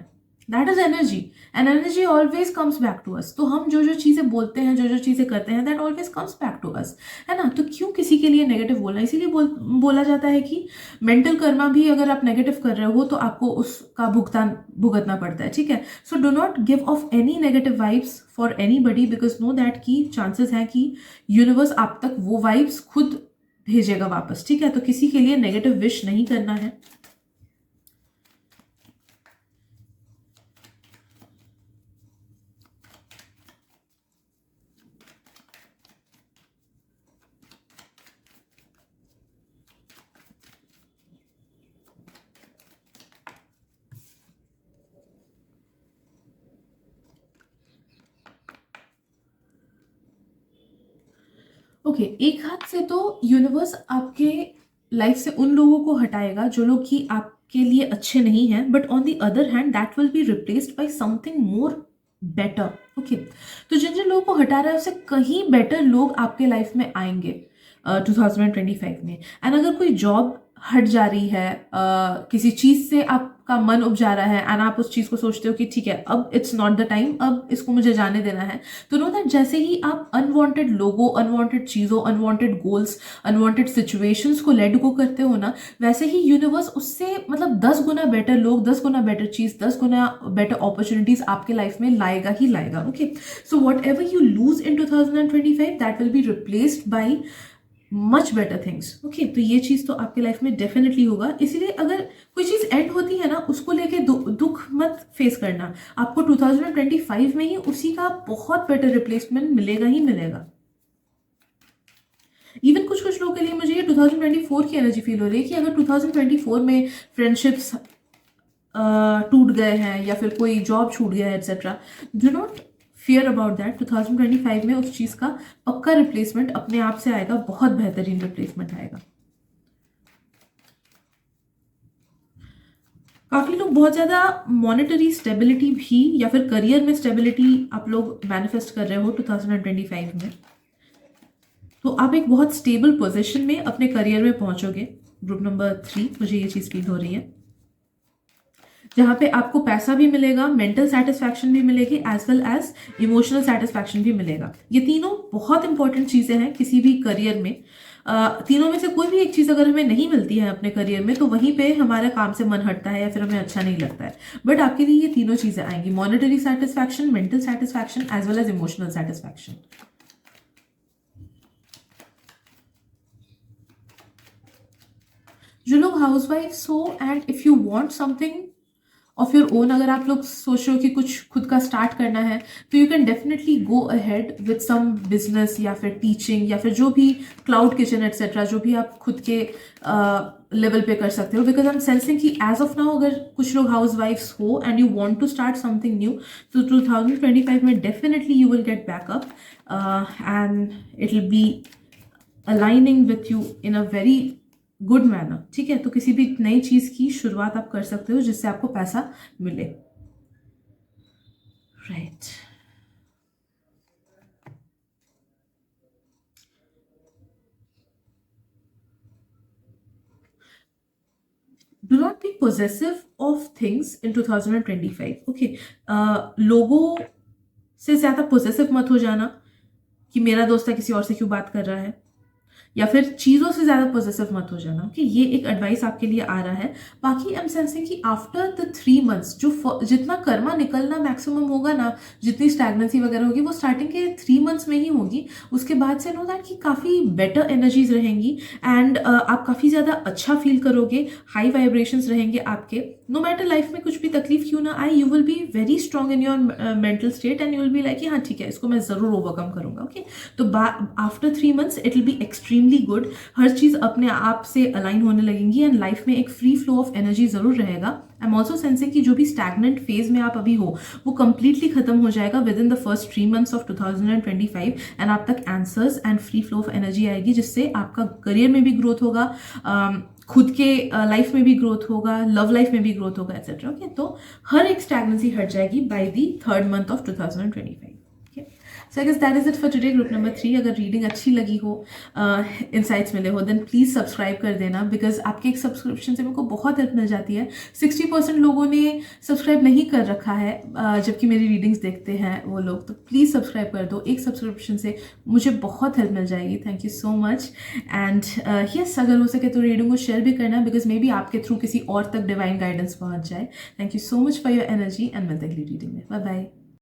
that is energy, and energy always comes back to us. तो हम जो जो चीज़ें बोलते हैं, जो जो चीज़ें करते हैं, that always comes back to us, है ना। तो क्यों किसी के लिए नेगेटिव बोलना, इसीलिए बोला जाता है कि मेंटल कर्मा भी अगर आप नेगेटिव कर रहे हो तो आपको उसका भुगतान भुगतना पड़ता है, ठीक है। So do not give of any negative vibes for any buddy, because know that की चांसेस हैं कि यूनिवर्स आप तक वो वाइब्स खुद भेजेगा वापस, ठीक है। तो किसी के लिए नेगेटिव विश नहीं करना है। ओके, एक हाथ से तो यूनिवर्स आपके लाइफ से उन लोगों को हटाएगा जो लोग कि आपके लिए अच्छे नहीं हैं, but on the other hand that will be replaced by something more better. Okay, तो जिन जिन लोगों को हटा रहा है उससे कहीं बेटर लोग आपके लाइफ में आएंगे 2025 में। एंड अगर कोई जॉब हट जा रही है, किसी चीज़ से आपका मन उब जा रहा है एंड आप उस चीज़ को सोचते हो कि ठीक है अब इट्स नॉट द टाइम, अब इसको मुझे जाने देना है, तो नो दैट जैसे ही आप अनवांटेड लोगों, अनवांटेड चीज़ों, अनवांटेड गोल्स, अनवांटेड सिचुएशंस को लेट गो करते हो ना, वैसे ही यूनिवर्स उससे मतलब 10 गुना बेटर लोग, 10 गुना बेटर चीज़, 10 गुना बेटर अपॉर्चुनिटीज आपके लाइफ में लाएगा ही लाएगा। Okay, so what ever you lose in 2025 that will be replaced by much better things. Okay, तो ये चीज़ तो आपके लाइफ में डेफिनेटली होगा। इसीलिए अगर कोई चीज़ एंड होती है ना, उसको लेके दुख मत फेस करना, आपको 2025 में ही उसी का बहुत बेटर रिप्लेसमेंट मिलेगा ही मिलेगा। इवन कुछ कुछ लोगों के लिए मुझे ये 2024 की एनर्जी फील हो रही है कि अगर 2024 में फ्रेंडशिप्स टूट गए हैं या फिर कोई जॉब छूट गया है etcetera, do not fear about that. 2025 में उस चीज़ का पक्का रिप्लेसमेंट अपने आप से आएगा, बहुत बेहतरीन रिप्लेसमेंट आएगा। काफ़ी लोग बहुत ज़्यादा मॉनेटरी स्टेबिलिटी भी या फिर करियर में स्टेबिलिटी आप लोग मैनिफेस्ट कर रहे हो 2025 में, तो आप एक बहुत स्टेबल पोजीशन में अपने करियर में पहुंचोगे। ग्रुप नंबर 3 मुझे ये चीज़ फील हो रही है, जहाँ पे आपको पैसा भी मिलेगा, मेंटल सेटिस्फैक्शन भी मिलेगी, as well as emotional satisfaction भी मिलेगा। ये तीनों बहुत इंपॉर्टेंट चीज़ें हैं किसी भी करियर में। तीनों में से कोई भी एक चीज़ अगर हमें नहीं मिलती है अपने करियर में, तो वहीं पे हमारे काम से मन हटता है या फिर हमें अच्छा नहीं लगता है। बट आपके लिए ये तीनों चीज़ें आएंगी, monetary satisfaction, mental satisfaction, as well as emotional satisfaction. जो लोग हाउसवाइफ्स हो and if you want something of your own, अगर आप लोग सोच रहे हो कि कुछ खुद का स्टार्ट करना है, तो you can definitely go ahead with some business या फिर टीचिंग या फिर जो भी क्लाउड किचन एक्सेट्रा, जो भी आप खुद के लेवल पे कर सकते हो। बिकॉज आई एम सेंसिंग कि एज ऑफ नाउ अगर कुछ लोग हाउस वाइफ्स हो and you want to start something new, तो 2025 में definitely you will get backup and it will be aligning with you in a very good manner, ठीक है। तो किसी भी नई चीज़ की शुरुआत आप कर सकते हो जिससे आपको पैसा मिले, right. Do not be possessive of things in 2025। Okay, लोगों से ज़्यादा पोजेसिव मत हो जाना कि मेरा दोस्त है किसी और से क्यों बात कर रहा है, या फिर चीज़ों से ज़्यादा पॉजिटिव मत हो जाना। ओके, ये एक एडवाइस आपके लिए आ रहा है। बाकी आई एम सेंसिंग कि आफ्टर द 3 मंथ्स जो जितना कर्मा निकलना मैक्सिमम होगा ना, जितनी स्टैग्नेंसी वगैरह होगी वो स्टार्टिंग के 3 मंथ्स में ही होगी। उसके बाद से नो दैट कि काफ़ी बेटर एनर्जीज रहेंगी एंड आप काफ़ी ज़्यादा अच्छा फील करोगे, हाई वाइब्रेशंस रहेंगे आपके। नो मैटर लाइफ में कुछ भी तकलीफ क्यों ना आए, you will be very strong in your mental state and you will be like हाँ ठीक है, इसको मैं ज़रूर ओवरकम करूँगा। ओके, तो after 3 months it will be extremely good. हर चीज़ अपने आप से अलाइन होने लगेंगी एंड लाइफ में एक फ्री फ्लो ऑफ एनर्जी ज़रूर रहेगा। आई एम ऑल्सो सेंसिंग कि जो भी स्टैगनेंट फेज में आप अभी हो वो कंप्लीटली खत्म हो जाएगा with in the first 3 months of 2025 and आप तक answers and free flow of energy आएगी, जिससे आपका करियर में भी ग्रोथ होगा, खुद के लाइफ में भी ग्रोथ होगा, लव लाइफ में भी ग्रोथ होगा एक्सेट्रा। ओके, तो हर एक स्टैग्नेंसी हट जाएगी by the 3rd month of 2025। So I guess that is it for today group number 3. अगर रीडिंग अच्छी लगी हो, इंसाइट्स मिले हो, देन प्लीज़ सब्सक्राइब कर देना, बिकॉज आपके एक सब्सक्रिप्शन से मेरे को बहुत हेल्प मिल जाती है. 60% लोगों ने सब्सक्राइब नहीं कर रखा है, जबकि मेरी रीडिंग्स देखते हैं वो लोग. तो प्लीज़ सब्सक्राइब कर दो. एक सब्सक्रिप्शन से मुझे बहुत हेल्प मिल जाएगी. Thank you so much. And yes, अगर हो सके तो रीडिंग को शेयर भी करना, बिकॉज मे बी आपके थ्रू किसी और तक डिवाइन गाइडेंस पहुंच जाए. Thank you so much for your energy and मिलते हैं अगली रीडिंग में. Bye bye.